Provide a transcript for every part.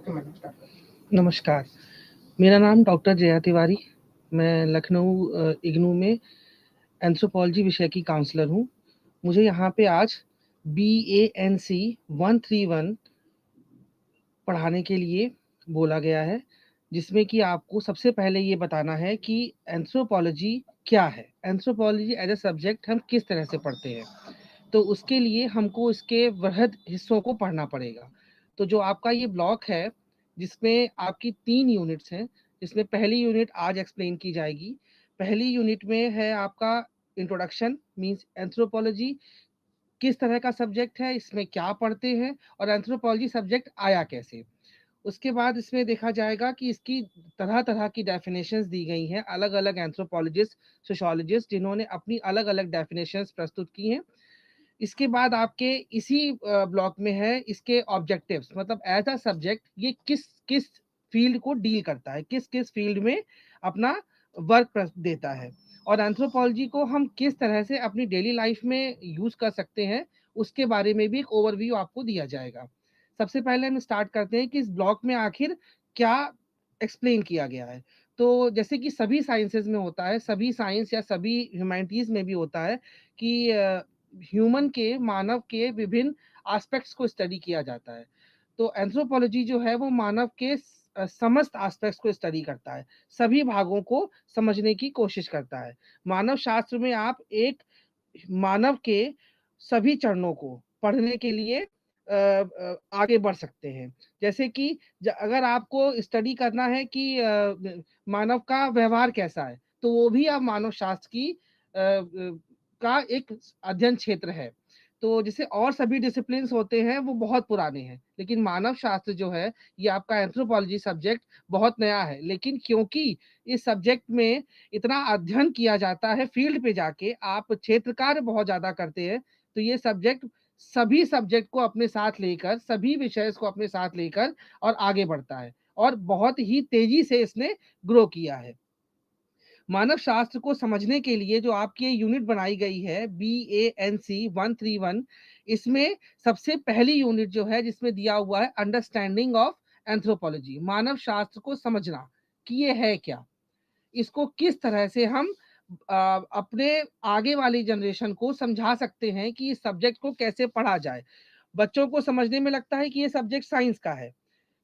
Okay madam, start करें। नमस्कार, मेरा नाम डॉक्टर जया तिवारी। मैं लखनऊ इग्नू में एंथ्रोपोलॉजी विषय की काउंसलर हूँ। मुझे यहाँ पे आज BANC 131 पढ़ाने के लिए बोला गया है, जिसमें कि आपको सबसे पहले ये बताना है कि एंथ्रोपोलॉजी क्या है। एंथ्रोपोलॉजी एज अ सब्जेक्ट हम किस तरह से पढ़ते हैं, तो उसके लिए हमको इसके वृहद हिस्सों को पढ़ना पड़ेगा। तो जो आपका ये ब्लॉक है, जिसमें आपकी 3 यूनिट्स हैं, जिसमें पहली यूनिट आज एक्सप्लेन की जाएगी। पहली यूनिट में है आपका इंट्रोडक्शन, मीन्स एंथ्रोपोलॉजी किस तरह का सब्जेक्ट है, इसमें क्या पढ़ते हैं और एंथ्रोपोलॉजी सब्जेक्ट आया कैसे। उसके बाद इसमें देखा जाएगा कि इसकी तरह-तरह की डेफिनेशंस दी गई हैं, अलग-अलग एंथ्रोपोलॉजिस्ट, सोशियोलॉजिस्ट जिन्होंने अपनी अलग-अलग डेफिनेशंस प्रस्तुत की हैं। इसके बाद आपके इसी ब्लॉक में है इसके ऑब्जेक्टिव्स, मतलब एज अ सब्जेक्ट ये किस किस फील्ड को डील करता है, किस किस फील्ड में अपना वर्क देता है, और एंथ्रोपोलॉजी को हम किस तरह से अपनी डेली लाइफ में यूज कर सकते हैं, उसके बारे में भी एक ओवरव्यू आपको दिया जाएगा। सबसे पहले हम स्टार्ट करते हैं कि इस ब्लॉक में आखिर क्या एक्सप्लेन किया गया है। तो जैसे कि सभी साइंसेज में होता है, सभी साइंस या सभी ह्यूमैनिटीज में भी होता है कि ह्यूमन के, मानव के विभिन्न एस्पेक्ट्स को स्टडी किया जाता है। तो एंथ्रोपोलॉजी जो है वो मानव के समस्त एस्पेक्ट्स को स्टडी करता है, सभी भागों को समझने की कोशिश करता है। मानव शास्त्र में आप एक मानव के सभी चरणों को पढ़ने के लिए आगे बढ़ सकते हैं। जैसे कि अगर आपको स्टडी करना है कि मानव का व्यवहार कैसा है, तो वो भी आप मानव शास्त्र की का एक अध्ययन क्षेत्र है। तो जैसे और सभी डिसिप्लिन्स होते हैं वो बहुत पुराने हैं, लेकिन मानव शास्त्र जो है, ये आपका एंथ्रोपोलॉजी सब्जेक्ट बहुत नया है। लेकिन क्योंकि इस सब्जेक्ट में इतना अध्ययन किया जाता है, फील्ड पे जाके आप क्षेत्र कार्य बहुत ज़्यादा करते हैं, तो ये सब्जेक्ट सभी सब्जेक्ट को अपने साथ लेकर, सभी विषय को अपने साथ लेकर और आगे बढ़ता है, और बहुत ही तेजी से इसने ग्रो किया है। मानव शास्त्र को समझने के लिए जो आपकी यूनिट बनाई गई है BANC 131, इसमें सबसे पहली यूनिट जो है जिसमें दिया हुआ है अंडरस्टैंडिंग ऑफ एंथ्रोपोलॉजी, मानव शास्त्र को समझना कि ये है क्या, इसको किस तरह से हम अपने आगे वाली जनरेशन को समझा सकते हैं कि इस सब्जेक्ट को कैसे पढ़ा जाए। बच्चों को समझने में लगता है कि ये सब्जेक्ट साइंस का है,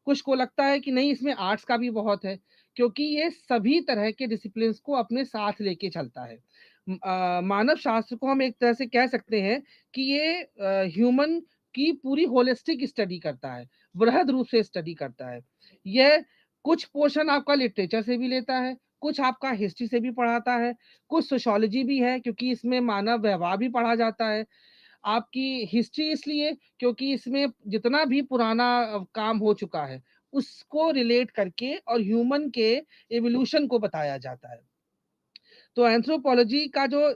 कुछ को लगता है कि नहीं इसमें आर्ट्स का भी बहुत है, क्योंकि ये सभी तरह के डिसिप्लिन्स को अपने साथ लेके चलता है। मानव शास्त्र को हम एक तरह से कह सकते हैं कि ये ह्यूमन की पूरी होलिस्टिक स्टडी करता है, वृहद रूप से स्टडी करता है। यह कुछ पोर्शन आपका लिटरेचर से भी लेता है, कुछ आपका हिस्ट्री से भी पढ़ाता है, कुछ सोशियोलॉजी भी है क्योंकि इसमें मानव व्यवहार भी पढ़ा जाता है। आपकी हिस्ट्री इसलिए क्योंकि इसमें जितना भी पुराना काम हो चुका है, उसको रिलेट करके और ह्यूमन के एवोल्यूशन को बताया जाता है। तो एंथ्रोपोलॉजी का जो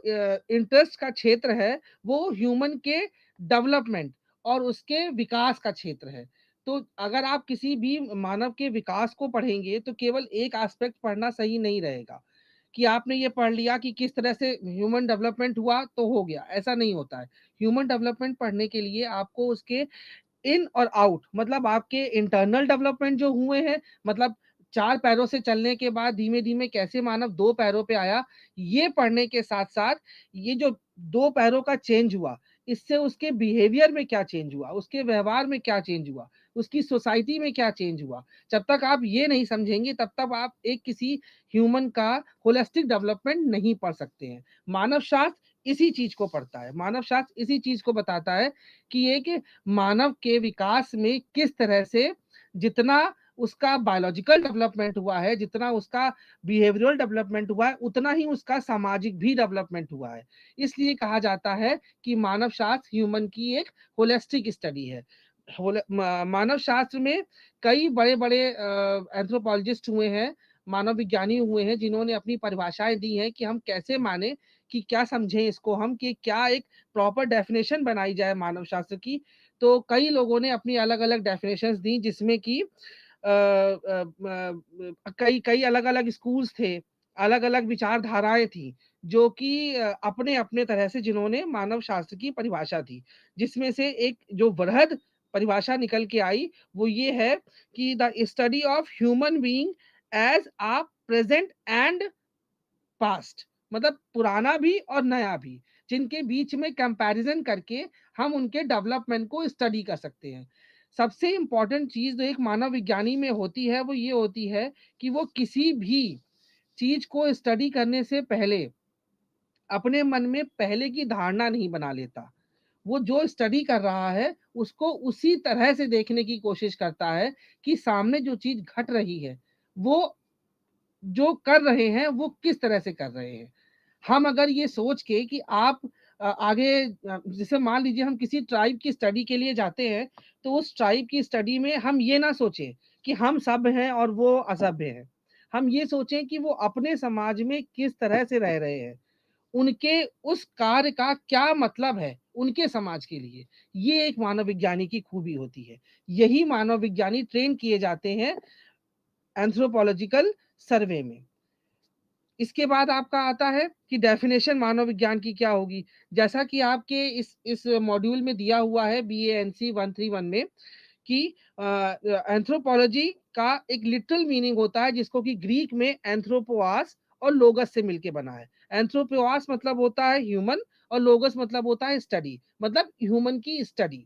इंटरेस्ट का क्षेत्र है, वो ह्यूमन के डेवलपमेंट और उसके विकास का क्षेत्र है। तो अगर आप किसी भी मानव के विकास को पढ़ेंगे, तो केवल एक एस्पेक्ट पढ़ना सही नहीं रहेगा कि आपने ये पढ़ लिया कि किस तरह से ह्यूमन डेवलपमेंट हुआ तो हो गया, ऐसा नहीं होता है। ह्यूमन डेवलपमेंट पढ़ने के लिए आपको उसके इन और आउट, मतलब आपके इंटरनल डेवलपमेंट जो हुए हैं, मतलब 4 पैरों से चलने के बाद धीमे-धीमे कैसे मानव 2 पैरों पे आया, ये पढ़ने के साथ-साथ ये जो 2 पैरों का चेंज हुआ, इससे उसके बिहेवियर में क्या चेंज हुआ, उसके व्यवहार में क्या चेंज हुआ, उसकी सोसाइटी में क्या चेंज हुआ। जब तक आप ये नहीं समझेंगे, तब तक आप एक किसी ह्यूमन का होलिस्टिक डेवलपमेंट नहीं पढ़ सकते हैं। मानव शास्त्र इसी चीज़ को पढ़ता है, मानव शास्त्र इसी चीज़ को बताता है कि एक मानव के विकास में किस तरह से जितना उसका बायोलॉजिकल डेवलपमेंट हुआ है, जितना उसका बिहेवियरल डेवलपमेंट हुआ है, उतना ही उसका सामाजिक भी डेवलपमेंट हुआ है। इसलिए कहा जाता है कि मानव शास्त्र ह्यूमन की एक होलिस्टिक स्टडी है। मानव शास्त्र में कई बड़े-बड़े एंथ्रोपोलॉजिस्ट हुए हैं, मानव विज्ञानी हुए हैं, जिन्होंने अपनी परिभाषाएँ दी हैं कि हम कैसे माने, कि क्या समझें इसको हम, कि क्या एक प्रॉपर डेफिनेशन बनाई जाए मानव शास्त्र की। तो कई लोगों ने अपनी अलग-अलग डेफिनेशंस दी, जिसमें कि कई कई अलग-अलग स्कूल्स थे, अलग-अलग विचारधाराएँ थी, जो कि अपने-अपने तरह से जिन्होंने मानव शास्त्र की परिभाषा दी, जिसमें से एक जो वृहद परिभाषा निकल के आई वो ये है कि the study of human being as a present and past, मतलब पुराना भी और नया भी, जिनके बीच में कंपैरिजन करके हम उनके डेवलपमेंट को स्टडी कर सकते हैं। सबसे इंपॉर्टेंट चीज जो एक मानव विज्ञानी में होती है वो ये होती है कि वो किसी भी चीज को स्टडी करने से पहले अपने मन में पहले की धारणा नहीं बना लेता। वो जो स्टडी कर रहा है उसको उसी तरह से देखने की कोशिश करता है कि सामने जो चीज घट रही है वो जो कर रहे हैं वो किस तरह से कर रहे हैं। हम अगर ये सोच के कि आप आगे जैसे मान लीजिए हम किसी ट्राइब की स्टडी के लिए जाते हैं, तो उस ट्राइब की स्टडी में हम ये ना सोचें कि हम सब हैं और वो असभ्य हैं। हम ये सोचें कि वो अपने समाज में किस तरह से रह रहे हैं, उनके उस कार्य का क्या मतलब है उनके समाज के लिए। ये एक मानव विज्ञानी की खूबी होती है। यही मानव विज्ञानी ट्रेन किए जाते हैं एंथ्रोपोलॉजिकल सर्वे में। इसके बाद आपका आता है कि डेफिनेशन मानव विज्ञान की क्या होगी। जैसा कि आपके इस मॉड्यूल में दिया हुआ है BANC 131 में कि एंथ्रोपोलॉजी का एक लिटरल मीनिंग होता है जिसको कि ग्रीक में एंथ्रोपोआस और लोगस से मिलके बना है। एंथ्रोपोआस मतलब होता है ह्यूमन और लोगस मतलब होता है स्टडी, मतलब ह्यूमन की स्टडी।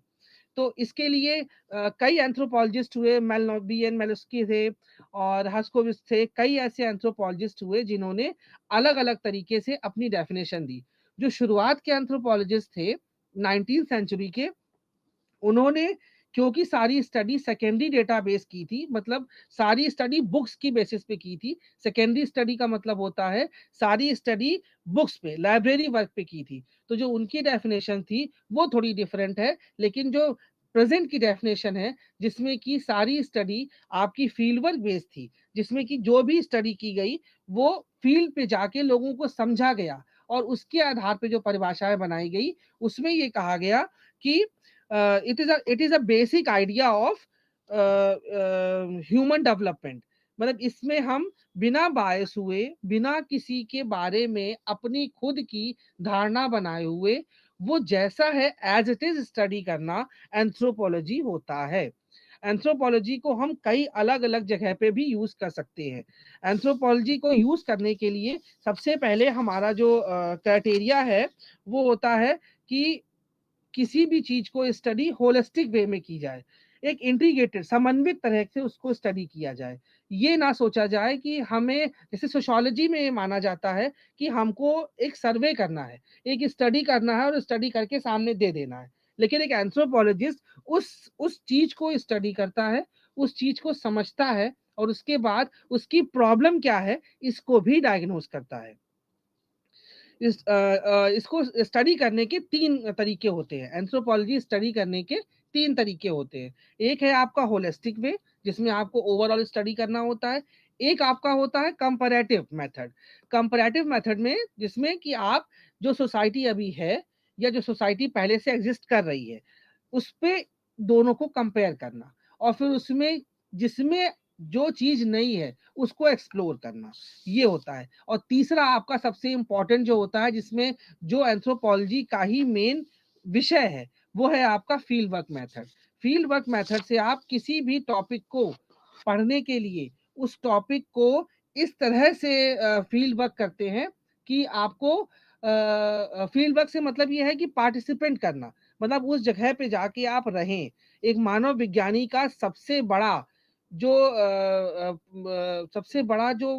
तो इसके लिए कई एंथ्रोपोलॉजिस्ट हुए, मेलनोबियन मेलस्की थे और हस्कोविस थे, कई ऐसे एंथ्रोपोलॉजिस्ट हुए जिन्होंने अलग अलग तरीके से अपनी डेफिनेशन दी। जो शुरुआत के एंथ्रोपोलॉजिस्ट थे 19th सेंचुरी के, उन्होंने क्योंकि सारी स्टडी सेकेंडरी डेटाबेस की थी, मतलब सारी स्टडी बुक्स की बेसिस पे की थी। सेकेंडरी स्टडी का मतलब होता है सारी स्टडी बुक्स पे, लाइब्रेरी वर्क पे की थी। तो जो उनकी डेफिनेशन थी वो थोड़ी डिफरेंट है, लेकिन जो प्रेजेंट की डेफिनेशन है जिसमें कि सारी स्टडी आपकी फील्ड वर्क बेस्ड थी, जिसमें कि जो भी स्टडी की गई वो फील्ड पे जाके लोगों को समझा गया और उसके आधार पे जो परिभाषाएं बनाई गई उसमें ये कहा गया कि it is a basic idea of human development. मतलब इसमें हम बिना बायस हुए, बिना किसी के बारे में अपनी खुद की धारणा बनाए हुए, वो जैसा है एज इट इज स्टडी करना एंथ्रोपोलॉजी होता है। एंथ्रोपोलॉजी को हम कई अलग अलग जगह पे भी यूज कर सकते हैं। एंथ्रोपोलॉजी को यूज करने के लिए सबसे पहले हमारा जो क्राइटेरिया है वो होता है कि किसी भी चीज को स्टडी होलिस्टिक वे में की जाए, एक इंटीग्रेटेड समन्वित तरह से उसको स्टडी किया जाए। ये ना सोचा जाए कि हमें, जैसे सोशियोलॉजी में ये माना जाता है कि हमको एक सर्वे करना है, एक स्टडी करना है और स्टडी करके सामने दे देना है। लेकिन एक एंथ्रोपोलॉजिस्ट उस चीज को स्टडी करता है, उस चीज को समझता है और उसके बाद उसकी प्रॉब्लम क्या है इसको भी डायग्नोस करता है। इसको स्टडी करने के तीन तरीके होते हैं। एंथ्रोपोलॉजी स्टडी करने के तीन तरीके होते हैं। एक है आपका होलिस्टिक वे, जिसमें आपको ओवरऑल स्टडी करना होता है। एक आपका होता है कंपैरेटिव मेथड। कंपैरेटिव मेथड में जिसमें कि आप जो सोसाइटी अभी है या जो सोसाइटी पहले से एग्जिस्ट कर रही है उस पे दोनों को कंपेयर करना और फिर उसमें जिसमें जो चीज नहीं है उसको एक्सप्लोर करना, ये होता है। और तीसरा आपका सबसे इंपॉर्टेंट जो होता है, जिसमें जो एंथ्रोपोलॉजी का ही मेन विषय है, वो है आपका field work method. Field work method से आप किसी भी टॉपिक को पढ़ने के लिए उस टॉपिक को इस तरह से फील्ड वर्क करते हैं कि आपको फील्ड वर्क से मतलब ये है कि पार्टिसिपेंट करना, मतलब उस जगह पे जाके आप रहें। एक मानव विज्ञानी का सबसे बड़ा जो सबसे बड़ा जो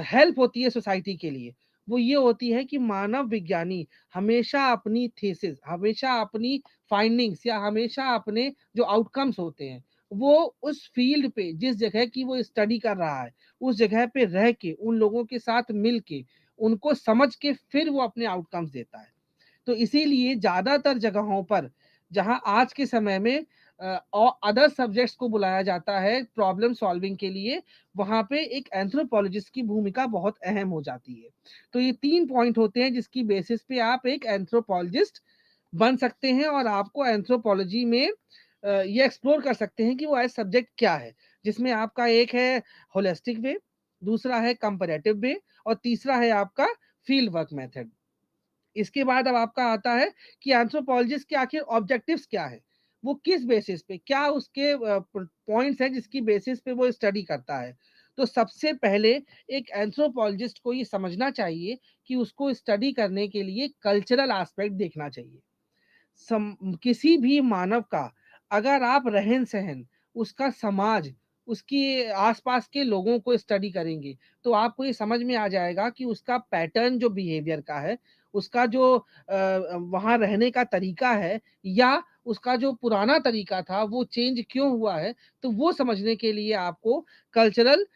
हेल्प होती है सोसाइटी के लिए, वो ये होती है कि मानव विज्ञानी हमेशा अपनी थीसिस, हमेशा अपनी फाइंडिंग्स या हमेशा अपने जो आउटकम्स होते हैं वो उस फील्ड पे जिस जगह की वो स्टडी कर रहा है उस जगह पे रह के उन लोगों के साथ मिल के उनको समझ के फिर वो अपने आउटकम्स देता है। तो इसीलिए ज्यादातर जगहों पर जहां आज के समय में और अदर सब्जेक्ट्स को बुलाया जाता है प्रॉब्लम सॉल्विंग के लिए, वहां पे एक एंथ्रोपोलॉजिस्ट की भूमिका बहुत अहम हो जाती है। तो ये तीन पॉइंट होते हैं जिसकी बेसिस पे आप एक एंथ्रोपोलॉजिस्ट बन सकते हैं और आपको एंथ्रोपोलॉजी में ये एक्सप्लोर कर सकते हैं कि वो एज सब्जेक्ट क्या है, जिसमें आपका एक है होलिस्टिक वे, दूसरा है कंपैरेटिव वे और तीसरा है आपका फील्ड वर्क मेथड। इसके बाद अब आपका आता है कि एंथ्रोपोलॉजिस्ट के आखिर ऑब्जेक्टिव्स क्या है, वो किस बेसिस पे, क्या उसके पॉइंट्स हैं जिसकी बेसिस पे वो स्टडी करता है। तो सबसे पहले एक एंथ्रोपोलॉजिस्ट को ये समझना चाहिए कि उसको स्टडी करने के लिए कल्चरल एस्पेक्ट देखना चाहिए। किसी भी मानव का अगर आप रहन सहन, उसका समाज, उसके आसपास के लोगों को स्टडी करेंगे तो आपको ये समझ में आ जाएगा कि उसका पैटर्न जो बिहेवियर का है, उसका जो वहाँ रहने का तरीका है, या उसका जो पुराना तरीका था वो चेंज क्यों हुआ है। तो वो समझने के लिए आपको कल्चरल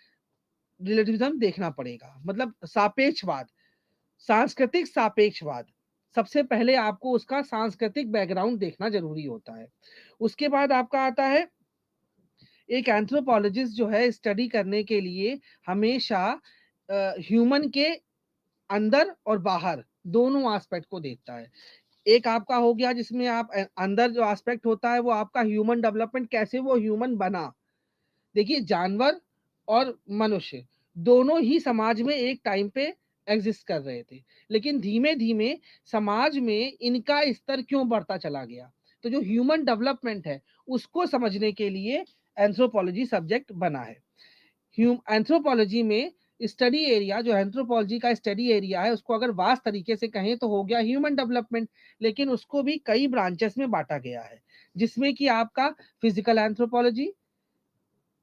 रिलेटिविज्म देखना पड़ेगा, मतलब सापेक्षवाद, सांस्कृतिक सापेक्षवाद। सबसे पहले आपको उसका सांस्कृतिक बैकग्राउंड देखना ज़रूरी होता है। उसके बाद आपका आता है, एक एंथ्रोपोलॉजिस्ट जो है स्टडी करने के लिए हमेशा ह्यूमन के अंदर और बाहर दोनों एस्पेक्ट को देखता है। एक आपका हो गया जिसमें आप अंदर जो एस्पेक्ट होता है वो आपका ह्यूमन डेवलपमेंट, कैसे वो ह्यूमन बना। देखिए, जानवर और मनुष्य दोनों ही समाज में एक टाइम पे एग्जिस्ट कर रहे थे, लेकिन धीमे धीमे समाज में इनका स्तर क्यों बढ़ता चला गया। तो जो ह्यूमन डेवलपमेंट है उसको समझने के लिए एंथ्रोपोलॉजी सब्जेक्ट बना है। एंथ्रोपोलॉजी में स्टडी एरिया, जो एंथ्रोपोलॉजी का स्टडी एरिया है, उसको अगर वास्ट तरीके से कहें तो हो गया ह्यूमन डेवलपमेंट, लेकिन उसको भी कई ब्रांचेस में बांटा गया है, जिसमें कि आपका physical anthropology,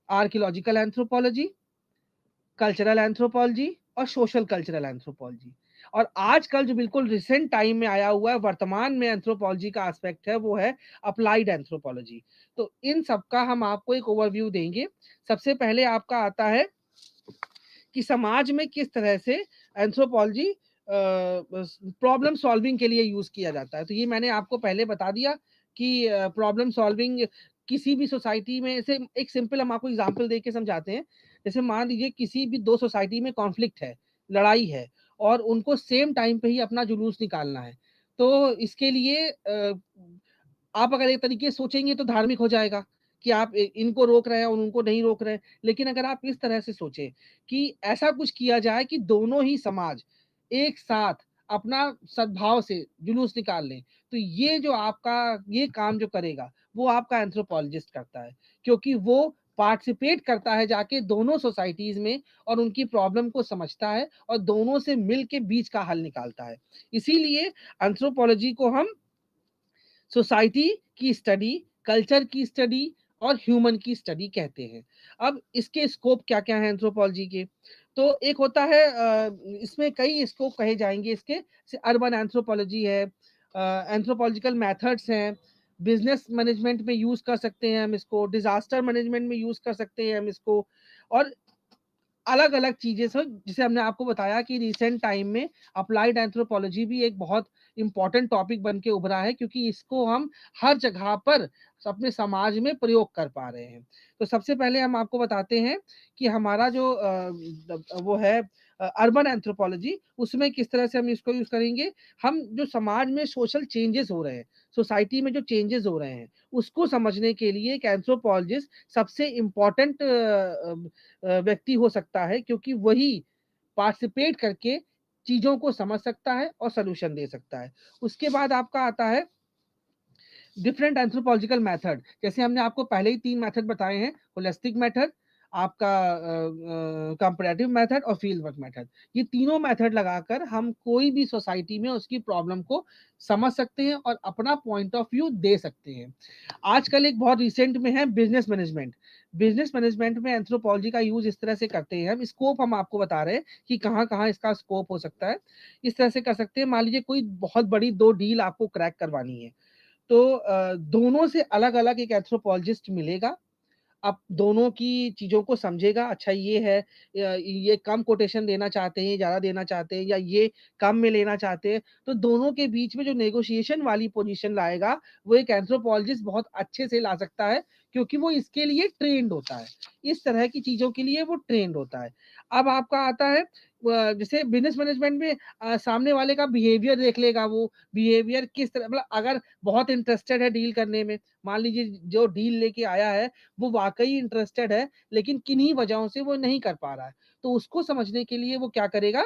archaeological anthropology, cultural anthropology और सोशल कल्चरल एंथ्रोपोलॉजी। और आजकल जो बिल्कुल रिसेंट टाइम में आया हुआ है, वर्तमान में एंथ्रोपोलॉजी का एस्पेक्ट है, वो है अप्लाइड एंथ्रोपोलॉजी। तो इन सब का हम आपको एक ओवरव्यू देंगे। सबसे पहले आपका आता है कि समाज में किस तरह से एंथ्रोपोलॉजी प्रॉब्लम सॉल्विंग के लिए यूज किया जाता है। तो ये मैंने आपको पहले बता दिया कि प्रॉब्लम सॉल्विंग किसी भी सोसाइटी में से, एक सिंपल हम आपको एग्जांपल देके समझाते हैं। जैसे मान लीजिए किसी भी दो सोसाइटी में कॉन्फ्लिक्ट है, लड़ाई है, और उनको सेम टाइम पे ही अपना जुलूस निकालना है। तो इसके लिए आप अगर एक तरीके से सोचेंगे तो धार्मिक हो जाएगा कि आप इनको रोक रहे हैं और उनको नहीं रोक रहे हैं। लेकिन अगर आप इस तरह से सोचें कि ऐसा कुछ किया जाए कि दोनों ही समाज एक साथ अपना सद्भाव से जुलूस निकाल लें, तो ये जो आपका ये काम जो करेगा वो आपका एंथ्रोपोलॉजिस्ट करता है, क्योंकि वो पार्टिसिपेट करता है जाके दोनों सोसाइटीज में और उनकी प्रॉब्लम को समझता है और दोनों से मिल के बीच का हल निकालता है। इसीलिए एंथ्रोपोलॉजी को हम सोसाइटी की स्टडी, कल्चर की स्टडी और ह्यूमन की स्टडी कहते हैं। अब इसके स्कोप क्या-क्या हैं एंथ्रोपोलॉजी के? तो एक होता है इसमें कई स्कोप कहे जाएँगे इसके, जैसे अर्बन एंथ्रोपोलॉजी है, एंथ्रोपोलॉजिकल मेथड्स हैं, बिज़नेस मैनेजमेंट में यूज़ कर सकते हैं हम इसको, डिज़ास्टर मैनेजमेंट में यूज़ कर सकते हैं हम इसको, और अलग-अलग चीज़ें सर, जैसे हमने आपको बताया कि रिसेंट टाइम में अप्लाइड एंथ्रोपोलॉजी भी एक बहुत इम्पोर्टेंट टॉपिक बन के उभरा है, क्योंकि इसको हम हर जगह पर अपने समाज में प्रयोग कर पा रहे हैं। तो सबसे पहले हम आपको बताते हैं कि हमारा जो वो है अर्बन एंथ्रोपोलॉजी, उसमें किस तरह से हम इसको यूज़ करेंगे। हम जो समाज में सोशल चेंजेस हो रहे हैं, सोसाइटी में जो चेंजेस हो रहे हैं, उसको समझने के लिए एक एंथ्रोपोलॉजिस्ट सबसे इम्पोर्टेंट व्यक्ति हो सकता है, क्योंकि वही पार्टिसिपेट करके चीज़ों को समझ सकता है और सॉल्यूशन दे सकता है। उसके बाद आपका आता है डिफरेंट एंथ्रोपोलॉजिकल मेथड। जैसे हमने आपको पहले ही 3 मेथड बताए हैं, होलिस्टिक मेथड, आपका कंपैरेटिव मेथड और फील्ड वर्क मेथड। ये तीनों मेथड लगाकर हम कोई भी सोसाइटी में उसकी प्रॉब्लम को समझ सकते हैं और अपना पॉइंट ऑफ व्यू दे सकते हैं। आजकल एक बहुत रिसेंट में है बिजनेस मैनेजमेंट। बिजनेस मैनेजमेंट में एंथ्रोपोलॉजी का यूज इस तरह से करते हैं हम, स्कोप हम आपको बता रहे हैं कि कहाँ-कहाँ इसका स्कोप हो सकता है। इस तरह से कर सकते हैं, मान लीजिए कोई बहुत बड़ी 2 डील आपको क्रैक करवानी है, तो दोनों से अलग-अलग एक एंथ्रोपोलॉजिस्ट मिलेगा। अब दोनों की चीज़ों को समझेगा, अच्छा ये है, ये कम कोटेशन देना चाहते हैं, ज़्यादा देना चाहते हैं, या ये कम में लेना चाहते हैं। तो दोनों के बीच में जो नेगोशिएशन वाली पोज़ीशन लाएगा, वो एक एंथ्रोपोलॉजिस्ट बहुत अच्छे से ला सकता है, क्योंकि वो इसके लिए ट्रेन्ड होता है। इस तरह की चीज़ों के लिए वो ट्रेन्ड होता है। अब आपका आता है जैसे बिज़नेस मैनेजमेंट में सामने वाले का बिहेवियर देख लेगा वो, बिहेवियर किस तरह, मतलब अगर बहुत इंटरेस्टेड है डील करने में, मान लीजिए जो डील लेके आया है वो वाक़ई इंटरेस्टेड है, लेकिन किन्हीं वजहों से वो नहीं कर पा रहा है। तो उसको समझने के लिए वो क्या करेगा,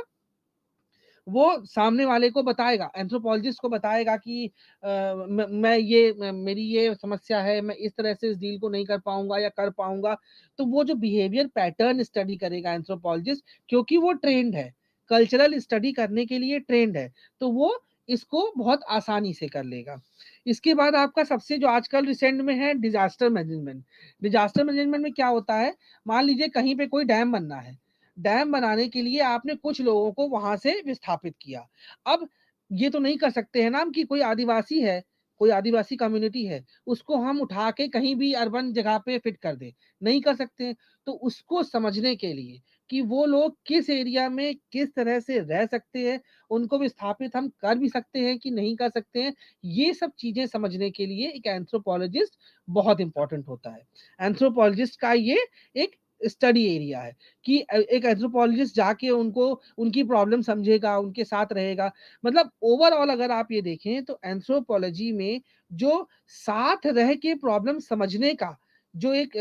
वो सामने वाले को बताएगा, एंथ्रोपोलॉजिस्ट को बताएगा कि मेरी ये समस्या है, मैं इस तरह से इस डील को नहीं कर पाऊंगा या कर पाऊंगा। तो वो जो बिहेवियर पैटर्न स्टडी करेगा एंथ्रोपोलॉजिस्ट, क्योंकि वो ट्रेंड है, कल्चरल स्टडी करने के लिए ट्रेंड है, तो वो इसको बहुत आसानी से कर लेगा। इसके बाद आपका सबसे जो आजकल रिसेंट में है डिजास्टर मैनेजमेंट। डिजास्टर मैनेजमेंट में क्या होता है, मान लीजिए कहीं पे कोई डैम बनना है, डैम बनाने के लिए आपने कुछ लोगों को वहां से विस्थापित किया। अब ये तो नहीं कर सकते हैं ना हम कि कोई आदिवासी है, कोई आदिवासी कम्युनिटी है, उसको हम उठा के कहीं भी अर्बन जगह पे फिट कर दे, नहीं कर सकते हैं। तो उसको समझने के लिए कि वो लोग किस एरिया में किस तरह से रह सकते हैं, उनको विस्थापित हम कर भी सकते हैं कि नहीं कर सकते हैं, ये सब चीजें समझने के लिए एक एंथ्रोपोलॉजिस्ट बहुत इंपॉर्टेंट होता है। एंथ्रोपोलॉजिस्ट का ये एक स्टडी एरिया है कि एक एंथ्रोपोलॉजिस्ट जाके उनको उनकी प्रॉब्लम समझेगा, उनके साथ रहेगा। मतलब ओवरऑल अगर आप ये देखें तो एंथ्रोपोलॉजी में जो साथ रह के प्रॉब्लम समझने का जो एक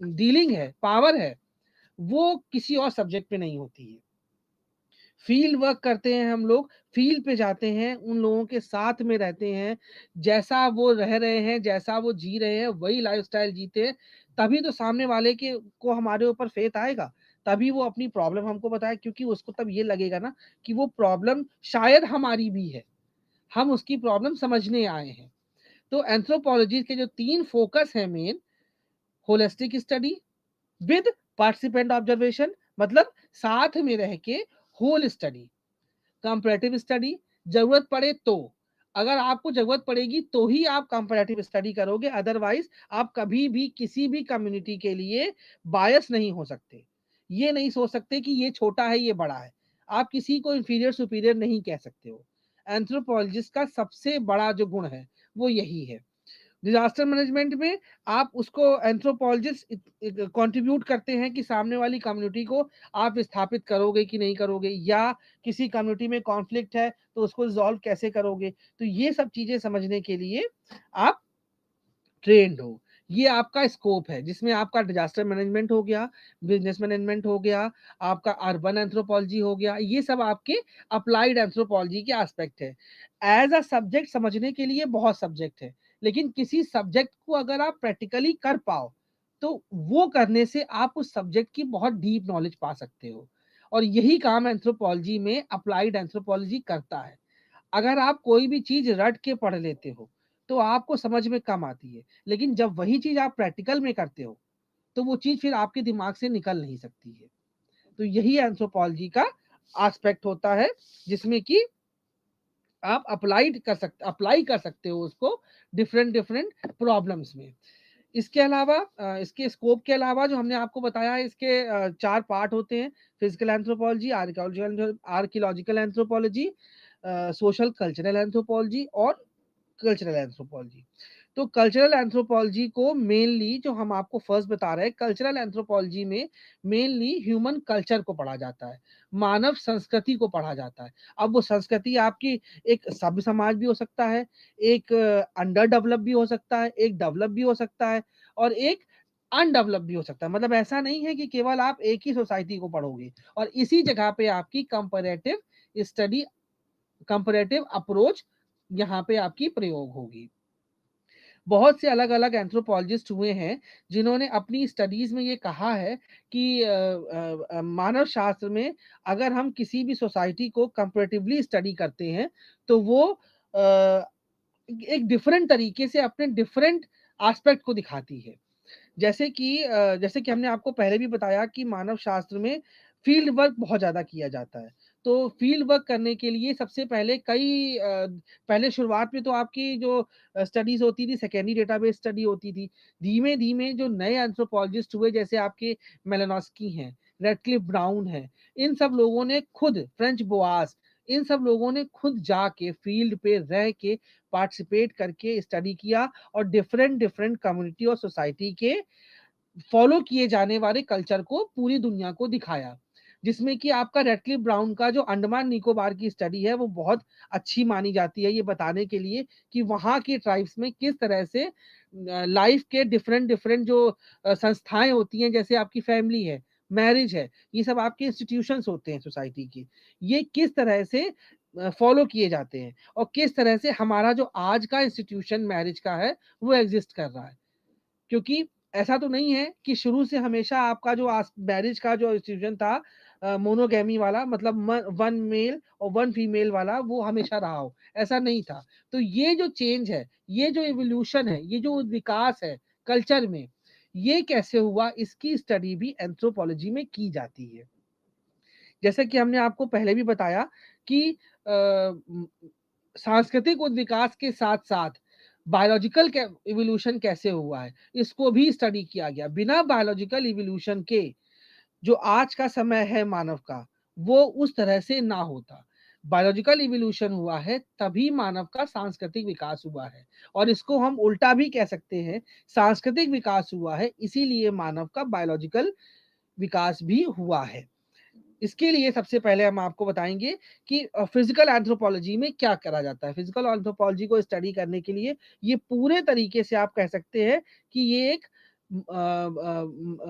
डीलिंग है, पावर है, वो किसी और सब्जेक्ट पे नहीं होती है। फील्ड वर्क करते हैं हम लोग, फील्ड पे जाते हैं, उन लोगों के साथ में रहते हैं, जैसा वो रह रहे हैं, जैसा वो जी रहे हैं, वही लाइफस्टाइल जीते हैं। तभी तो सामने वाले के को हमारे ऊपर फेथ आएगा, तभी वो अपनी प्रॉब्लम हमको बताए, क्योंकि उसको तब ये लगेगा ना कि वो प्रॉब्लम शायद हमारी भी है, हम उसकी प्रॉब्लम समझने आए हैं। तो एंथ्रोपोलॉजी के जो 3 फोकस है main, holistic study with participant observation, मतलब साथ में रह के होल स्टडी, कंपैरेटिव स्टडी, जरूरत पड़े तो, अगर आपको जरूरत पड़ेगी तो ही आप कंपैरेटिव स्टडी करोगे, अदरवाइज आप कभी भी किसी भी कम्युनिटी के लिए बायस नहीं हो सकते। ये नहीं सोच सकते कि ये छोटा है ये बड़ा है, आप किसी को इंफीरियर सुपीरियर नहीं कह सकते हो। एंथ्रोपोलॉजिस्ट का सबसे बड़ा जो गुण है वो यही है। डिजास्टर मैनेजमेंट में आप उसको एंथ्रोपोलॉजिस्ट कंट्रीब्यूट करते हैं कि सामने वाली कम्युनिटी को आप स्थापित करोगे कि नहीं करोगे, या किसी कम्युनिटी में कॉन्फ्लिक्ट है तो उसको रिजॉल्व कैसे करोगे। तो ये सब चीजें समझने के लिए आप ट्रेंड हो। ये आपका स्कोप है, जिसमें आपका डिजास्टर मैनेजमेंट हो गया, बिजनेस मैनेजमेंट हो गया, आपका अर्बन एंथ्रोपोलॉजी हो गया, ये सब आपके अप्लाइड एंथ्रोपोलॉजी के एस्पेक्ट है। एज अ सब्जेक्ट समझने के लिए बहुत सब्जेक्ट है, लेकिन किसी सब्जेक्ट को अगर आप प्रैक्टिकली कर पाओ तो वो करने से आप उस सब्जेक्ट की बहुत डीप नॉलेज पा सकते हो। और यही काम एंथ्रोपोलॉजी में अप्लाइड एंथ्रोपोलॉजी करता है। अगर आप कोई भी चीज रट के पढ़ लेते हो तो आपको समझ में कम आती है, लेकिन जब वही चीज आप प्रैक्टिकल में करते हो तो वो चीज फिर आपके दिमाग से निकल नहीं सकती है। तो यही एंथ्रोपोलॉजी का एस्पेक्ट होता है, जिसमें कि आप अप्लाई कर सकते हो उसको डिफरेंट डिफरेंट प्रॉब्लम्स में। इसके अलावा इसके स्कोप के अलावा जो हमने आपको बताया है, इसके 4 पार्ट होते हैं। Physical anthropology, archaeological anthropology, social cultural anthropology और कल्चरल एंथ्रोपोलॉजी। तो कल्चरल एंथ्रोपोलॉजी को मेनली जो हम आपको फर्स्ट बता रहे हैं, कल्चरल एंथ्रोपोलॉजी में मेनली ह्यूमन कल्चर को पढ़ा जाता है, मानव संस्कृति को पढ़ा जाता है। अब वो संस्कृति आपकी एक सभ्य समाज भी हो सकता है, एक अंडर डेवलप भी हो सकता है, एक डेवलप भी हो सकता है, और एक अनडेवलप भी हो सकता है। मतलब ऐसा नहीं है कि केवल आप एक ही सोसाइटी को पढ़ोगे, और इसी जगह पे आपकी कंपैरेटिव स्टडी, कंपैरेटिव अप्रोच यहाँ पे आपकी प्रयोग होगी। बहुत से अलग अलग एंथ्रोपोलॉजिस्ट हुए हैं जिन्होंने अपनी स्टडीज में ये कहा है कि मानव शास्त्र में अगर हम किसी भी सोसाइटी को कंपैरेटिवली स्टडी करते हैं तो वो अ, एक डिफरेंट तरीके से अपने डिफरेंट एस्पेक्ट को दिखाती है। जैसे कि हमने आपको पहले भी बताया कि मानव शास्त्र में फील्ड वर्क बहुत ज़्यादा किया जाता है। तो फील्ड वर्क करने के लिए सबसे पहले पहले शुरुआत में तो आपकी जो स्टडीज़ होती थी, सेकेंडरी डेटाबेस स्टडी होती थी। धीमे-धीमे जो नए एंथ्रोपोलॉजिस्ट हुए, जैसे आपके मेलानोस्की हैं, रेडक्लिफ ब्राउन हैं, इन सब लोगों ने खुद, फ्रेंच बोआस, इन सब लोगों ने खुद जाके फील्ड पे रह के पार्टिसिपेट करके स्टडी किया, और डिफरेंट डिफरेंट कम्युनिटी और सोसाइटी के फॉलो किए जाने वाले कल्चर को पूरी दुनिया को दिखाया। जिसमें कि आपका रेडक्लिफ ब्राउन का जो अंडमान निकोबार की स्टडी है वो बहुत अच्छी मानी जाती है, ये बताने के लिए कि वहाँ के ट्राइब्स में किस तरह से लाइफ के डिफरेंट डिफरेंट जो संस्थाएं होती हैं, जैसे आपकी फैमिली है, मैरिज है, ये सब आपके इंस्टीट्यूशंस होते हैं सोसाइटी के। ये किस तरह से फॉलो किए जाते हैं और किस तरह से हमारा जो आज का इंस्टीट्यूशन मैरिज का है वो एग्जिस्ट कर रहा है। क्योंकि ऐसा तो नहीं है कि शुरू से हमेशा आपका जो मैरिज का जो इंस्टीट्यूशन था मोनोगैमी वाला, मतलब वन मेल और वन फीमेल वाला, वो हमेशा रहा हो, ऐसा नहीं था। तो ये जो चेंज है, ये जो इवोल्यूशन है, ये जो विकास है कल्चर में, ये कैसे हुआ, इसकी स्टडी भी एंथ्रोपोलॉजी में की जाती है। जैसे कि हमने आपको पहले भी बताया कि सांस्कृतिक विकास के साथ साथ बायोलॉजिकल इवोल्यूशन कैसे हुआ है, इसको भी स्टडी किया गया। बिना बायोलॉजिकल इवोल्यूशन के जो आज का समय है मानव का, वो उस तरह से ना होता। बायोलॉजिकल इवोल्यूशन हुआ है तभी मानव का सांस्कृतिक विकास हुआ है, और इसको हम उल्टा भी कह सकते हैं, सांस्कृतिक विकास हुआ है इसीलिए मानव का बायोलॉजिकल विकास भी हुआ है। इसके लिए सबसे पहले हम आपको बताएंगे कि फिजिकल एंथ्रोपोलॉजी में क्या करा जाता है। फिजिकल एंथ्रोपोलॉजी को स्टडी करने के लिए ये पूरे तरीके से आप कह सकते हैं कि ये एक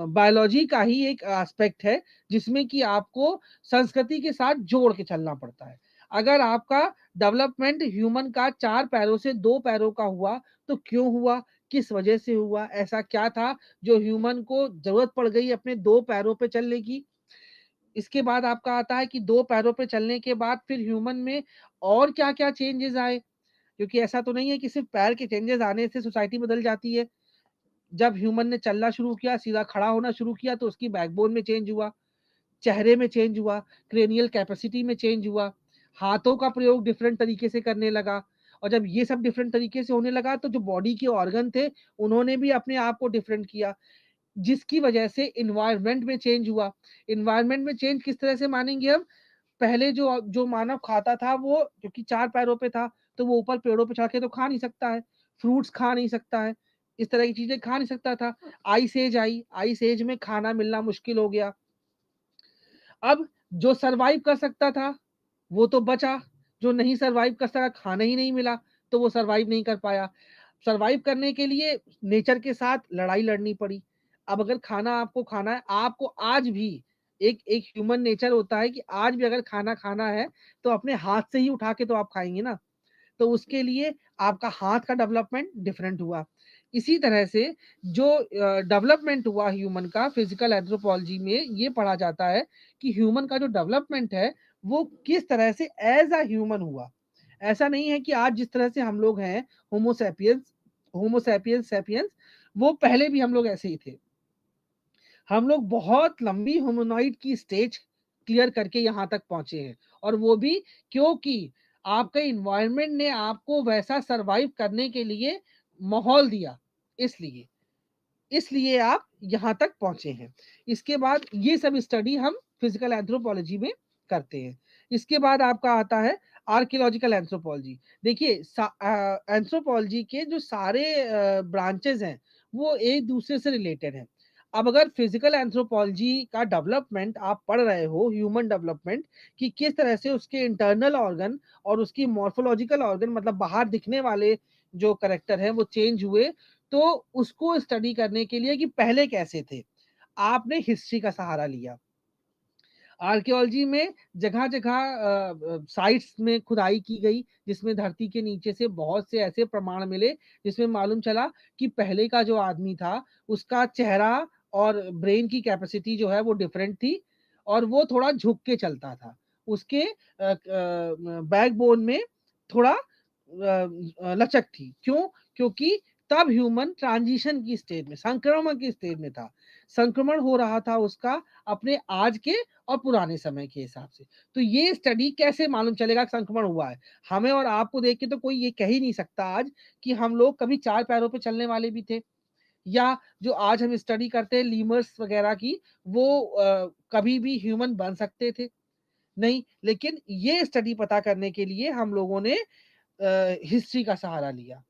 बायोलॉजी का ही एक एस्पेक्ट है, जिसमें कि आपको संस्कृति के साथ जोड़ के चलना पड़ता है। अगर आपका डेवलपमेंट ह्यूमन का 4 पैरों से 2 पैरों का हुआ, तो क्यों हुआ, किस वजह से हुआ, ऐसा क्या था जो ह्यूमन को जरूरत पड़ गई अपने 2 पैरों पे चलने की। इसके बाद आपका आता है कि 2 पैरों पे चलने के बाद फिर ह्यूमन में और क्या-क्या चेंजेस आए, क्योंकि ऐसा तो नहीं है कि सिर्फ पैर के चेंजेस आने से सोसाइटी बदल जाती है। जब ह्यूमन ने चलना शुरू किया, सीधा खड़ा होना शुरू किया, तो उसकी बैकबोन में चेंज हुआ, चेहरे में चेंज हुआ, क्रेनियल कैपेसिटी में चेंज हुआ, हाथों का प्रयोग डिफरेंट तरीके से करने लगा। और जब ये सब डिफरेंट तरीके से होने लगा, तो जो बॉडी के ऑर्गन थे, उन्होंने भी अपने आप को डिफरेंट किया, जिसकी वजह से इन्वायरमेंट में चेंज हुआ। इन्वायरमेंट में चेंज किस तरह से मानेंगे हम? पहले जो जो मानव खाता था, वो क्योंकि 4 पैरों पे था, तो वो ऊपर पेड़ों पे चढ़ के तो खा नहीं सकता है, फ्रूट्स खा नहीं सकता है, इस तरह की चीज़ें खा नहीं सकता था। आइस एज आई, आइस एज में खाना मिलना मुश्किल हो गया। अब जो सर्वाइव कर सकता था, वो तो बचा, जो नहीं सर्वाइव कर सका, खाना ही नहीं मिला, तो वो सर्वाइव नहीं कर पाया। सर्वाइव करने के लिए नेचर के साथ लड़ाई लड़नी पड़ी। अब अगर खाना आपको खाना है, आपको आज भी एक एक ह्यूमन नेचर होता है कि आज भी अगर खाना खाना है, तो अपने हाथ से ही उठा के तो आप खाएँगे ना। तो उसके लिए आपका हाथ का डेवलपमेंट डिफरेंट हुआ। इसी तरह से जो डेवलपमेंट हुआ ह्यूमन का फिजिकल एंथ्रोपोलॉजी में, ये पढ़ा जाता है कि ह्यूमन का जो डेवलपमेंट है वो किस तरह से एज अ ह्यूमन हुआ। ऐसा नहीं है कि आज जिस तरह से हम लोग हैं, होमोसैपियंस सैपियंस, वो पहले भी हम लोग ऐसे ही थे। हम लोग बहुत लंबी ह्यूमनॉइड की स्टेज क्लियर करके यहाँ तक पहुंचे हैं, और वो भी क्योंकि आपके इन्वायरमेंट ने आपको वैसा सरवाइव करने के लिए माहौल दिया, इसलिए इसलिए आप यहाँ तक पहुंचे हैं। इसके बाद ये सब स्टडी हम फिजिकल एंथ्रोपोलॉजी में करते हैं। इसके बाद आपका आता है आर्कियोलॉजिकल एंथ्रोपोलॉजी। देखिए, एंथ्रोपोलॉजी के जो सारे ब्रांचेस हैं, वो एक दूसरे से रिलेटेड हैं। अब अगर फिजिकल एंथ्रोपोलॉजी का डेवलपमेंट आप पढ़ रहे हो, ह्यूमन डेवलपमेंट, कि किस तरह से उसके इंटरनल ऑर्गन और उसकी मॉर्फोलॉजिकल ऑर्गन, मतलब बाहर दिखने वाले जो करेक्टर है वो चेंज हुए, तो उसको स्टडी करने के लिए कि पहले कैसे थे, आपने हिस्ट्री का सहारा लिया। आर्कियोलॉजी में जगह-जगह साइट्स में खुदाई की गई, जिसमें धरती के नीचे से बहुत से ऐसे प्रमाण मिले, जिसमें मालूम चला कि पहले का जो आदमी था, उसका चेहरा और ब्रेन की कैपेसिटी जो है वो डिफरेंट थी, और वो थोड़ा झुक के चलता था। उसके बैकबोन में थोड़ा लचक थी। क्यों? क्योंकि तब ह्यूमन ट्रांजिशन की स्टेज में, संक्रमण की स्टेज में था। संक्रमण हो रहा था उसका अपने आज के और पुराने समय के हिसाब से। तो ये स्टडी कैसे मालूम चलेगा कि संक्रमण हुआ है? हमें और आपको देख के तो कोई ये कह ही नहीं सकता आज कि हम लोग कभी 4 पैरों पे चलने वाले भी थे, या जो आज हम स्टडी करते हैं लीमर्स वगैरह की, वो कभी भी ह्यूमन बन सकते थे? नहीं। लेकिन ये स्टडी पता करने के लिए हम लोगों ने हिस्ट्री का सहारा लिया,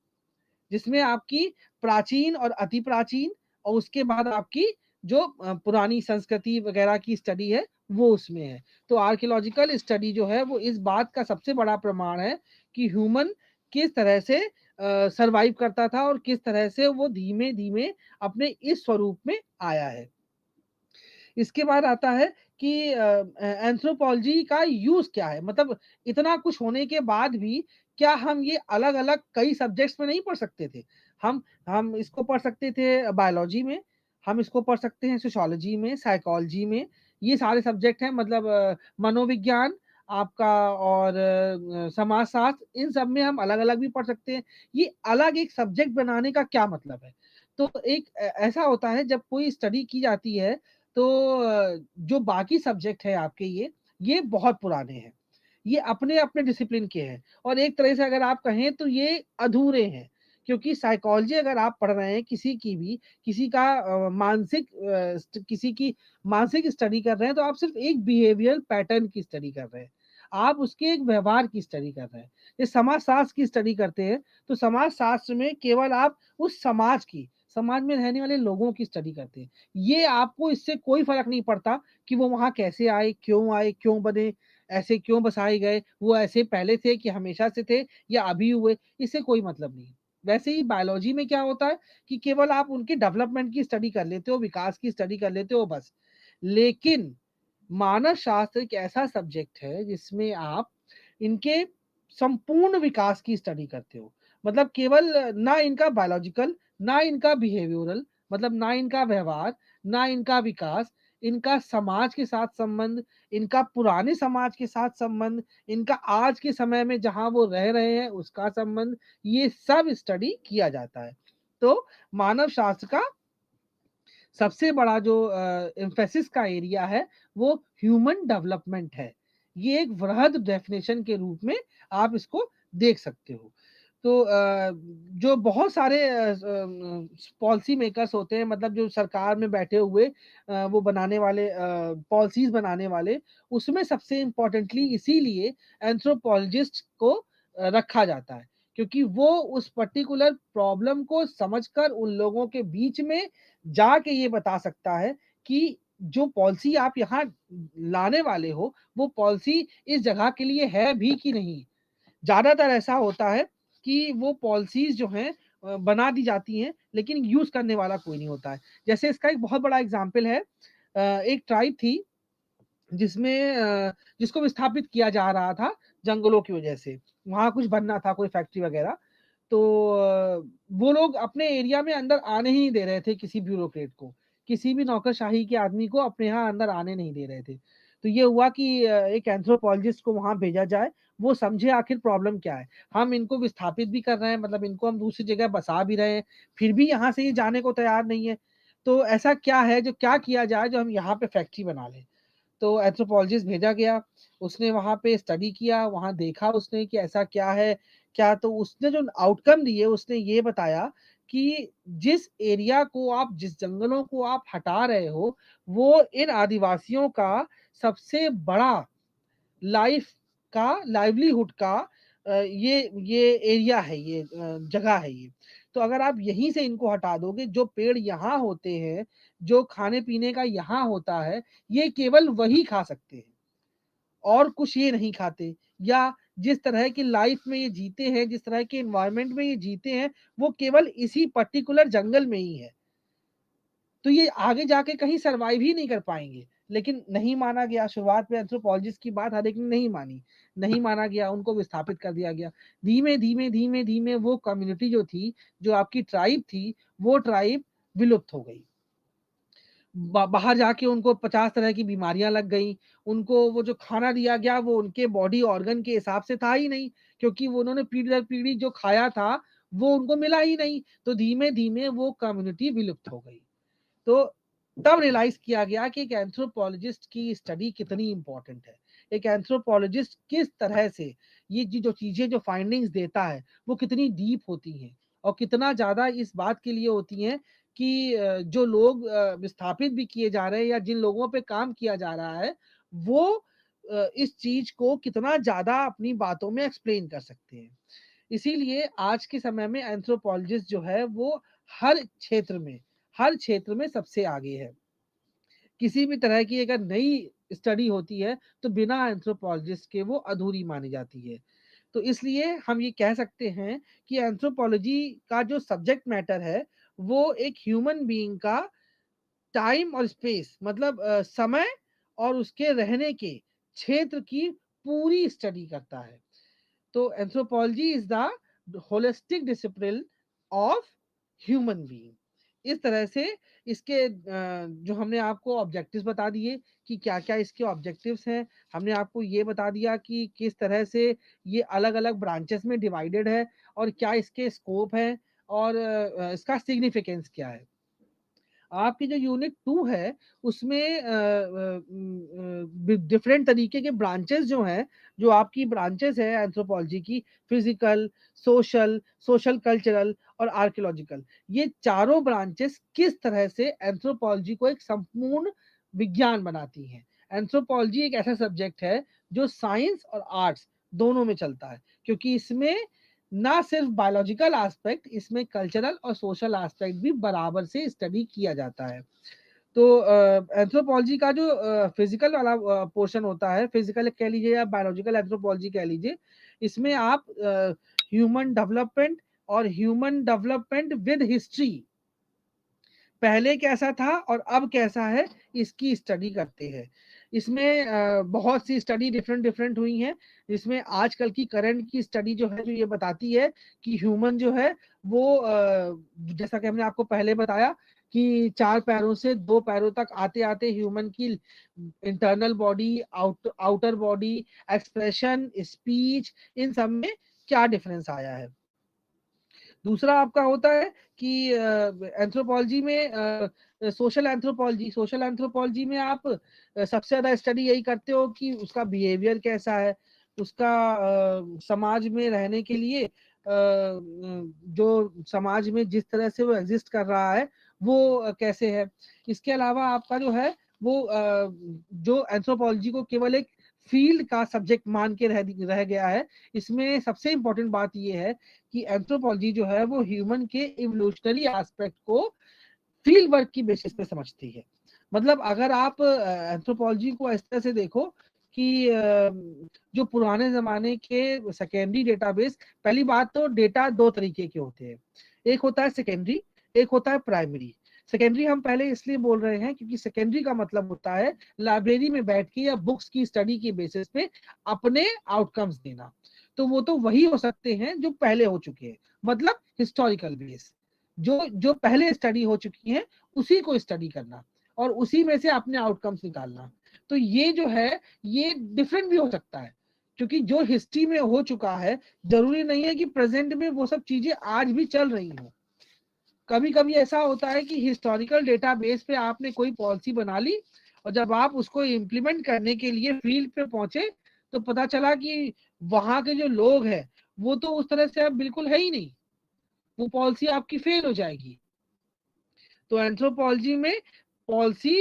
जिसमें आपकी प्राचीन और अति प्राचीन, और उसके बाद आपकी जो पुरानी संस्कृति वगैरह की स्टडी है, वो उसमें है। तो आर्कियोलॉजिकल स्टडी जो है वो इस बात का सबसे बड़ा प्रमाण है कि ह्यूमन किस तरह से सर्वाइव करता था और किस तरह से वो धीमे धीमे अपने इस स्वरूप में आया है। इसके बाद आता है कि एंथ्रोपोलॉजी का यूज़ क्या है? मतलब इतना कुछ होने के बाद भी क्या हम ये अलग-अलग कई सब्जेक्ट्स में नहीं पढ़ सकते थे? हम हम इसको पढ़ सकते थे बायोलॉजी में, हम इसको पढ़ सकते हैं सोशियोलॉजी में, साइकोलॉजी में, ये सारे सब्जेक्ट हैं मतलब मनोविज्ञान आपका और समाजशास्त्र इन सब में हम अलग-अलग भी पढ़ सकते हैं। ये अलग एक सब्जेक्ट बनाने का क्या मतलब है? तो एक ऐसा होता है जब कोई स्टडी की जाती है तो जो बाकी सब्जेक्ट है आपके ये बहुत पुराने हैं। ये अपने-अपने डिसिप्लिन के हैं और एक तरह से अगर आप कहें तो ये अधूरे हैं। क्योंकि साइकोलॉजी अगर आप पढ़ रहे हैं किसी की भी, किसी का मानसिक किसी की मानसिक स्टडी कर रहे हैं तो आप सिर्फ़ एक बिहेवियरल पैटर्न की स्टडी कर रहे हैं। आप उसके एक व्यवहार की स्टडी कर रहे हैं। ये समाजशास्त्र की स्टडी करते हैं, तो समाजशास्त्र में केवल आप उस समाज में रहने वाले लोगों की स्टडी करते हैं। ये आपको इससे कोई फ़र्क नहीं पड़ता कि वो वहाँ कैसे आए, क्यों बने, ऐसे क्यों बसाए गए, वो ऐसे पहले थे कि हमेशा से थे या अभी हुए, इससे कोई मतलब नहीं है। वैसे ही बायोलॉजी में क्या होता है कि केवल आप उनके डेवलपमेंट की स्टडी कर लेते हो, विकास की स्टडी कर लेते हो बस। लेकिन मानव शास्त्र एक ऐसा सब्जेक्ट है जिसमें आप इनके संपूर्ण विकास की स्टडी करते हो। मतलब केवल ना इनका बायोलॉजिकल, ना इनका बिहेवियरल मतलब ना इनका व्यवहार, ना इनका विकास, इनका समाज के साथ संबंध, इनका पुराने समाज के साथ संबंध, इनका आज के समय में जहाँ वो रह रहे हैं उसका संबंध, ये सब स्टडी किया जाता है। तो मानव शास्त्र का सबसे बड़ा जो एम्फेसिस का एरिया है, वो ह्यूमन डेवलपमेंट है। ये एक वृहद डेफिनिशन के रूप में आप इसको देख सकते हो। तो जो बहुत सारे पॉलिसी मेकर्स होते हैं मतलब जो सरकार में बैठे हुए वो बनाने वाले पॉलिसीज़ बनाने वाले, उसमें सबसे इम्पोर्टेंटली इसीलिए एंथ्रोपोलॉजिस्ट को रखा जाता है। क्योंकि वो उस पर्टिकुलर प्रॉब्लम को समझकर उन लोगों के बीच में जाके ये बता सकता है कि जो पॉलिसी आप यहाँ लाने वाले हो, वो पॉलिसी इस जगह के लिए है भी कि नहीं। ज़्यादातर ऐसा होता है कि वो पॉलिसीज़ जो हैं बना दी जाती हैं, लेकिन यूज़ करने वाला कोई नहीं होता है। जैसे इसका एक बहुत बड़ा एग्ज़ाम्पल है एक ट्राइब थी जिसमें जिसको विस्थापित किया जा रहा था जंगलों की वजह से। वहाँ कुछ बनना था, कोई फैक्ट्री वगैरह। तो वो लोग अपने एरिया में अंदर आने ही नहीं दे रहे थे किसी ब्यूरोक्रेट को। किसी भी नौकरशाही के आदमी को अपने यहाँ अंदर आने नहीं दे रहे थे। तो ये हुआ कि एक एंथ्रोपोलॉजिस्ट को वहाँ भेजा जाए, वो समझे आखिर प्रॉब्लम क्या है। हम इनको विस्थापित भी कर रहे हैं, मतलब इनको हम दूसरी जगह बसा भी रहे हैं, फिर भी यहाँ से ये जाने को तैयार नहीं है। तो ऐसा क्या है जो क्या किया जाए जो हम यहाँ पे फैक्ट्री बना लें? तो एंथ्रोपोलॉजिस्ट भेजा गया, उसने वहाँ पे स्टडी किया, वहाँ देखा उसने कि ऐसा क्या है, क्या तो उसने जो आउटकम दिए उसने ये बताया कि जिस एरिया को आप जिस जंगलों को आप हटा रहे हो, वो इन आदिवासियों का सबसे बड़ा लाइफ का लाइवलीहुड का ये एरिया है ये जगह है ये। तो अगर आप यहीं से इनको हटा दोगे, जो पेड़ यहाँ होते हैं, जो खाने-पीने का यहाँ होता है, ये केवल वही खा सकते हैं और कुछ ये नहीं खाते या जिस तरह की लाइफ में ये जीते हैं, जिस तरह के एनवायरनमेंट में ये जीते हैं, वो केवल इसी पर्टिकुलर जंगल में ही है। तो ये आगे जाके कहीं सर्वाइव ही नहीं कर पाएँगे। लेकिन नहीं माना गया, शुरुआत में एंथ्रोपोलॉजिस्ट की बात हर एक ने नहीं मानी। नहीं माना गया, उनको विस्थापित कर दिया गया। धीमे-धीमे वो कम्युनिटी जो थी, जो आपकी ट्राइब थी, वो ट्राइब विलुप्त हो गई। बाहर जाके उनको 50 तरह की बीमारियाँ लग गईं। उनको वो जो खाना दिया गया वो उनके बॉडी ऑर्गन के हिसाब से था ही नहीं, क्योंकि वो उन्होंने पीढ़ी दर पीढ़ी जो खाया था, वो उनको मिला ही नहीं। तो धीमे-धीमे वो कम्युनिटी विलुप्त हो गई। तो तब रियलाइज़ किया गया कि एक एंथ्रोपोलॉजिस्ट की स्टडी कितनी इम्पोर्टेंट है। एक एंथ्रोपोलॉजिस्ट किस तरह से ये जो चीज़ें जो फाइंडिंग्स देता है, वो कितनी डीप होती हैं और कितना ज़्यादा इस बात के लिए होती हैं कि जो लोग विस्थापित भी किए जा रहे हैं या जिन लोगों पे काम किया जा रहा है, वो इस चीज़ को कितना ज़्यादा अपनी बातों में एक्सप्लेन कर सकते हैं। इसीलिए आज के समय में एंथ्रोपोलॉजिस्ट जो है वो हर क्षेत्र में हर क्षेत्र में सबसे आगे है। किसी भी तरह की अगर नई स्टडी होती है, तो बिना एंथ्रोपोलॉजिस्ट के वो अधूरी मानी जाती है। तो इसलिए हम ये कह सकते हैं कि एंथ्रोपोलॉजी का जो सब्जेक्ट मैटर है, वो एक ह्यूमन बीइंग का टाइम और स्पेस मतलब समय और उसके रहने के क्षेत्र की पूरी स्टडी करता है। तो anthropology is the holistic discipline of human being. इस तरह से इसके जो हमने आपको ऑब्जेक्टिव्स बता दिए कि क्या-क्या इसके ऑब्जेक्टिव्स हैं। हमने आपको ये बता दिया कि किस तरह से ये अलग-अलग ब्रांचेस में डिवाइडेड है और क्या इसके स्कोप हैं और इसका सिग्निफिकेंस क्या है। आपकी जो यूनिट 2 है उसमें डिफरेंट तरीके के ब्रांचेस जो हैं, जो आपकी ब्रांचेस है एंथ्रोपोलॉजी की, फिजिकल, सोशल, सोशल कल्चरल और आर्कियोलॉजिकल, ये चारों ब्रांचेस किस तरह से एंथ्रोपोलॉजी को एक संपूर्ण विज्ञान बनाती हैं। एंथ्रोपोलॉजी एक ऐसा सब्जेक्ट है जो साइंस और आर्ट्स दोनों में चलता है, क्योंकि इसमें ना सिर्फ बायोलॉजिकल एस्पेक्ट, इसमें कल्चरल और सोशल एस्पेक्ट भी बराबर से स्टडी किया जाता है। तो एंथ्रोपोलॉजी का जो फिजिकल वाला पोर्शन होता है, फिजिकल कह लीजिए या बायोलॉजिकल एंथ्रोपोलॉजी कह लीजिए, इसमें आप ह्यूमन डेवलपमेंट और ह्यूमन डेवलपमेंट विद हिस्ट्री, पहले कैसा था और अब कैसा है, इसकी स्टडी करते हैं। इसमें बहुत सी स्टडी डिफरेंट डिफरेंट हुई हैं, जिसमें आजकल की करंट की स्टडी जो है, जो ये बताती है कि ह्यूमन जो है वो जैसा कि हमने आपको पहले बताया कि 4 पैरों से 2 पैरों तक आते-आते ह्यूमन की internal body, outer body, expression, speech, इन सब में क्या डिफरेंस आया है। दूसरा आपका होता है कि एंथ्रोपोलॉजी में सोशल एंथ्रोपोलॉजी में आप सबसे ज्यादा स्टडी यही करते हो कि उसका बिहेवियर कैसा है, उसका समाज में रहने के लिए जो समाज में जिस तरह से वो एग्जिस्ट कर रहा है वो कैसे है। इसके अलावा आपका जो है वो जो एंथ्रोपोलॉजी को केवल एक फील्ड का सब्जेक्ट मान के रह गया है, इसमें सबसे इंपॉर्टेंट बात ये है कि एंथ्रोपोलॉजी जो है वो ह्यूमन के इवोल्यूशनरी एस्पेक्ट को फील्ड वर्क की बेसिस पे समझती है। मतलब अगर आप एंथ्रोपोलॉजी को इस तरह से देखो कि जो पुराने जमाने के सेकेंडरी डेटाबेस, पहली बात तो डेटा दो तरीके के होते हैं, एक होता है सेकेंडरी, एक होता है प्राइमरी। सेकेंडरी हम पहले इसलिए बोल रहे हैं क्योंकि सेकेंडरी का मतलब होता है लाइब्रेरी में बैठ के या बुक्स की स्टडी की बेसिस पे अपने आउटकम्स देना। तो वो तो वही हो सकते हैं जो पहले हो चुके हैं, मतलब हिस्टोरिकल बेस, जो जो पहले स्टडी हो चुकी है उसी को स्टडी करना और उसी में से अपने आउटकम्स निकालना। तो ये जो है ये डिफरेंट भी हो सकता है, क्योंकि जो हिस्ट्री में हो चुका है जरूरी नहीं है कि प्रेजेंट में वो सब चीजें आज भी चल रही हो। कभी कभी ऐसा होता है कि हिस्टोरिकल डेटाबेस पे आपने कोई पॉलिसी बना ली और जब आप उसको इम्प्लीमेंट करने के लिए फील्ड पे पहुंचे तो पता चला कि वहां के जो लोग हैं वो तो उस तरह से अब बिल्कुल है ही नहीं, वो पॉलिसी आपकी फेल हो जाएगी। तो एंथ्रोपोलॉजी में पॉलिसी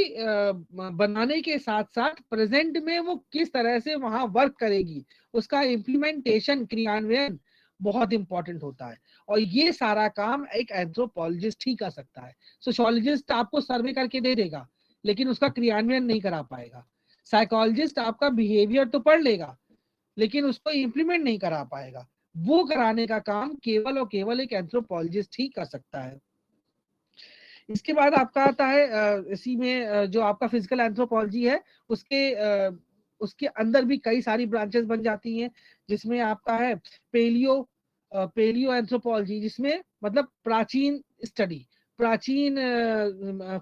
बनाने के साथ साथ प्रेजेंट में वो किस तरह से वहां वर्क करेगी, उसका इम्प्लीमेंटेशन, क्रियान्वयन बहुत इंपॉर्टेंट होता है। और ये सारा काम एक एंथ्रोपोलॉजिस्ट ही कर सकता है। सोशियोलॉजिस्ट आपको सर्वे करके दे देगा लेकिन उसका क्रियान्वयन नहीं करा पाएगा। साइकोलॉजिस्ट आपका बिहेवियर तो पढ़ लेगा लेकिन उसको इम्प्लीमेंट नहीं करा पाएगा। वो कराने का काम केवल और केवल एक एंथ्रोपोलॉजिस्ट ही कर सकता है। इसके बाद आपका आता है इसी में जो आपका फिजिकल एंथ्रोपोलॉजी है उसके अंदर भी कई सारी ब्रांचेस बन जाती हैं, जिसमें आपका है पेलियो एंथ्रोपोलॉजी, जिसमें मतलब प्राचीन स्टडी, प्राचीन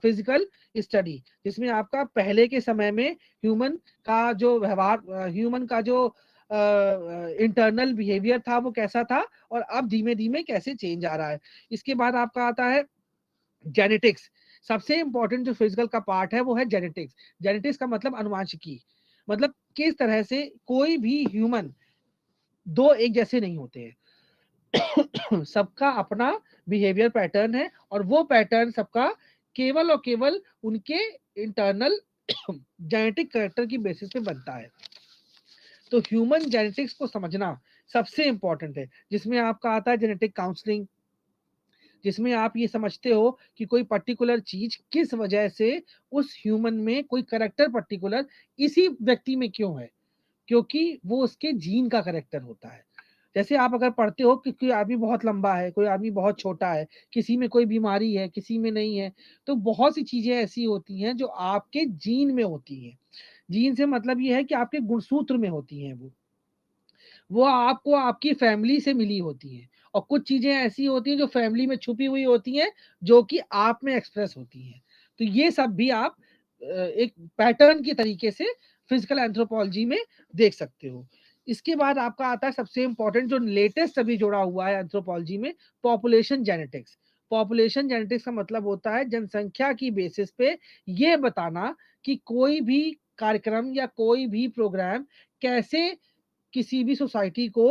फिजिकल स्टडी, जिसमें आपका पहले के समय में ह्यूमन का जो व्यवहार, ह्यूमन का जो इंटरनल बिहेवियर था वो कैसा था और अब धीमे धीमे कैसे चेंज आ रहा है। इसके बाद आपका आता है जेनेटिक्स। सबसे इंपॉर्टेंट जो फिजिकल का पार्ट है वो है जेनेटिक्स। जेनेटिक्स का मतलब अनुवांशिकी, मतलब किस तरह से कोई भी ह्यूमन दो एक जैसे नहीं होते हैं सबका अपना बिहेवियर पैटर्न है और वो पैटर्न सबका केवल और केवल उनके इंटरनल जेनेटिक कैरेक्टर की बेसिस पे बनता है। तो ह्यूमन जेनेटिक्स को समझना सबसे इंपॉर्टेंट है, जिसमें आपका आता है जेनेटिक काउंसलिंग, जिसमें आप ये समझते हो कि कोई पर्टिकुलर चीज किस वजह से उस ह्यूमन में कोई करेक्टर पर्टिकुलर इसी व्यक्ति में क्यों है, क्योंकि वो उसके जीन का करेक्टर होता है। जैसे आप अगर पढ़ते हो कि कोई आदमी बहुत लंबा है, कोई आदमी बहुत छोटा है, किसी में कोई बीमारी है, किसी में नहीं है, तो बहुत सी चीज़ें ऐसी होती हैं जो आपके जीन में होती हैं। जीन से मतलब ये है कि आपके गुणसूत्र में होती हैं वो आपको आपकी फैमिली से मिली होती हैं और कुछ चीज़ें ऐसी होती हैं जो फैमिली में छुपी हुई होती हैं, जो कि आप में एक्सप्रेस होती हैं। तो ये सब भी आप एक पैटर्न के तरीके से फिज़िकल एंथ्रोपॉलजी में देख सकते हो। इसके बाद आपका आता है सबसे इम्पोर्टेंट जो लेटेस्ट अभी जुड़ा हुआ है एंथ्रोपॉलजी में, पॉपुलेशन जेनेटिक्स। पॉपुलेशन जेनेटिक्स का मतलब होता है जनसंख्या की बेसिस पे ये बताना कि कोई भी कार्यक्रम या कोई भी प्रोग्राम कैसे किसी भी सोसाइटी को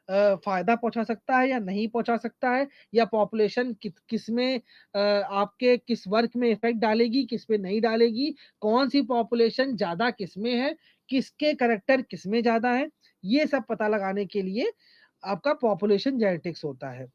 फ़ायदा पहुँचा सकता है या नहीं पहुँचा सकता है, या पॉपुलेशन किस में आपके किस वर्ग में इफ़ेक्ट डालेगी, किस पे नहीं डालेगी, कौन-सी पॉपुलेशन ज़्यादा किस में है, किसके करैक्टर किस में ज़्यादा है, ये सब पता लगाने के लिए आपका पॉपुलेशन जेनेटिक्स होता है।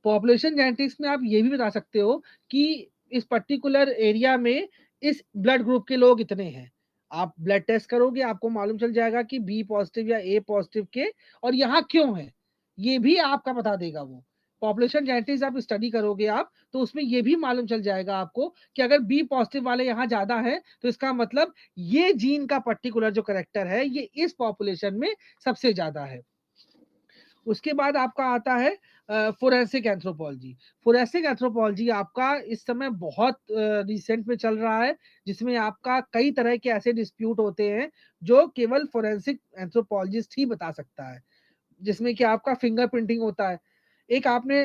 पॉपुलेशन जेनेटिक्स में आप ये भी बता सकते हो कि इस पर्टिकुलर एरिया में इस ब्लड ग्रुप के लोग इतने हैं। आप ब्लड टेस्ट करोगे, आपको मालूम चल जाएगा कि बी पॉजिटिव या ए पॉजिटिव के और यहाँ क्यों है, ये भी आपका बता देगा वो। पॉपुलेशन जेनेटिक्स आप स्टडी करोगे आप, तो उसमें ये भी मालूम चल जाएगा आपको कि अगर बी पॉजिटिव वाले यहाँ ज़्यादा हैं, तो इसका मतलब ये जीन का पर्टिकुलर जो करैक्टर है, ये इस पॉपुलेशन में सबसे ज़्यादा है। उसके बाद आपका आता है फोरेंसिक एंथ्रोपोलॉजी। फोरेंसिक एंथ्रोपोलॉजी आपका इस समय बहुत रिसेंट में चल रहा है, जिसमें आपका कई तरह के ऐसे डिस्प्यूट होते हैं जो केवल फोरेंसिक एंथ्रोपोलॉजिस्ट ही बता सकता है, जिसमें कि आपका फिंगरप्रिंटिंग होता है। एक आपने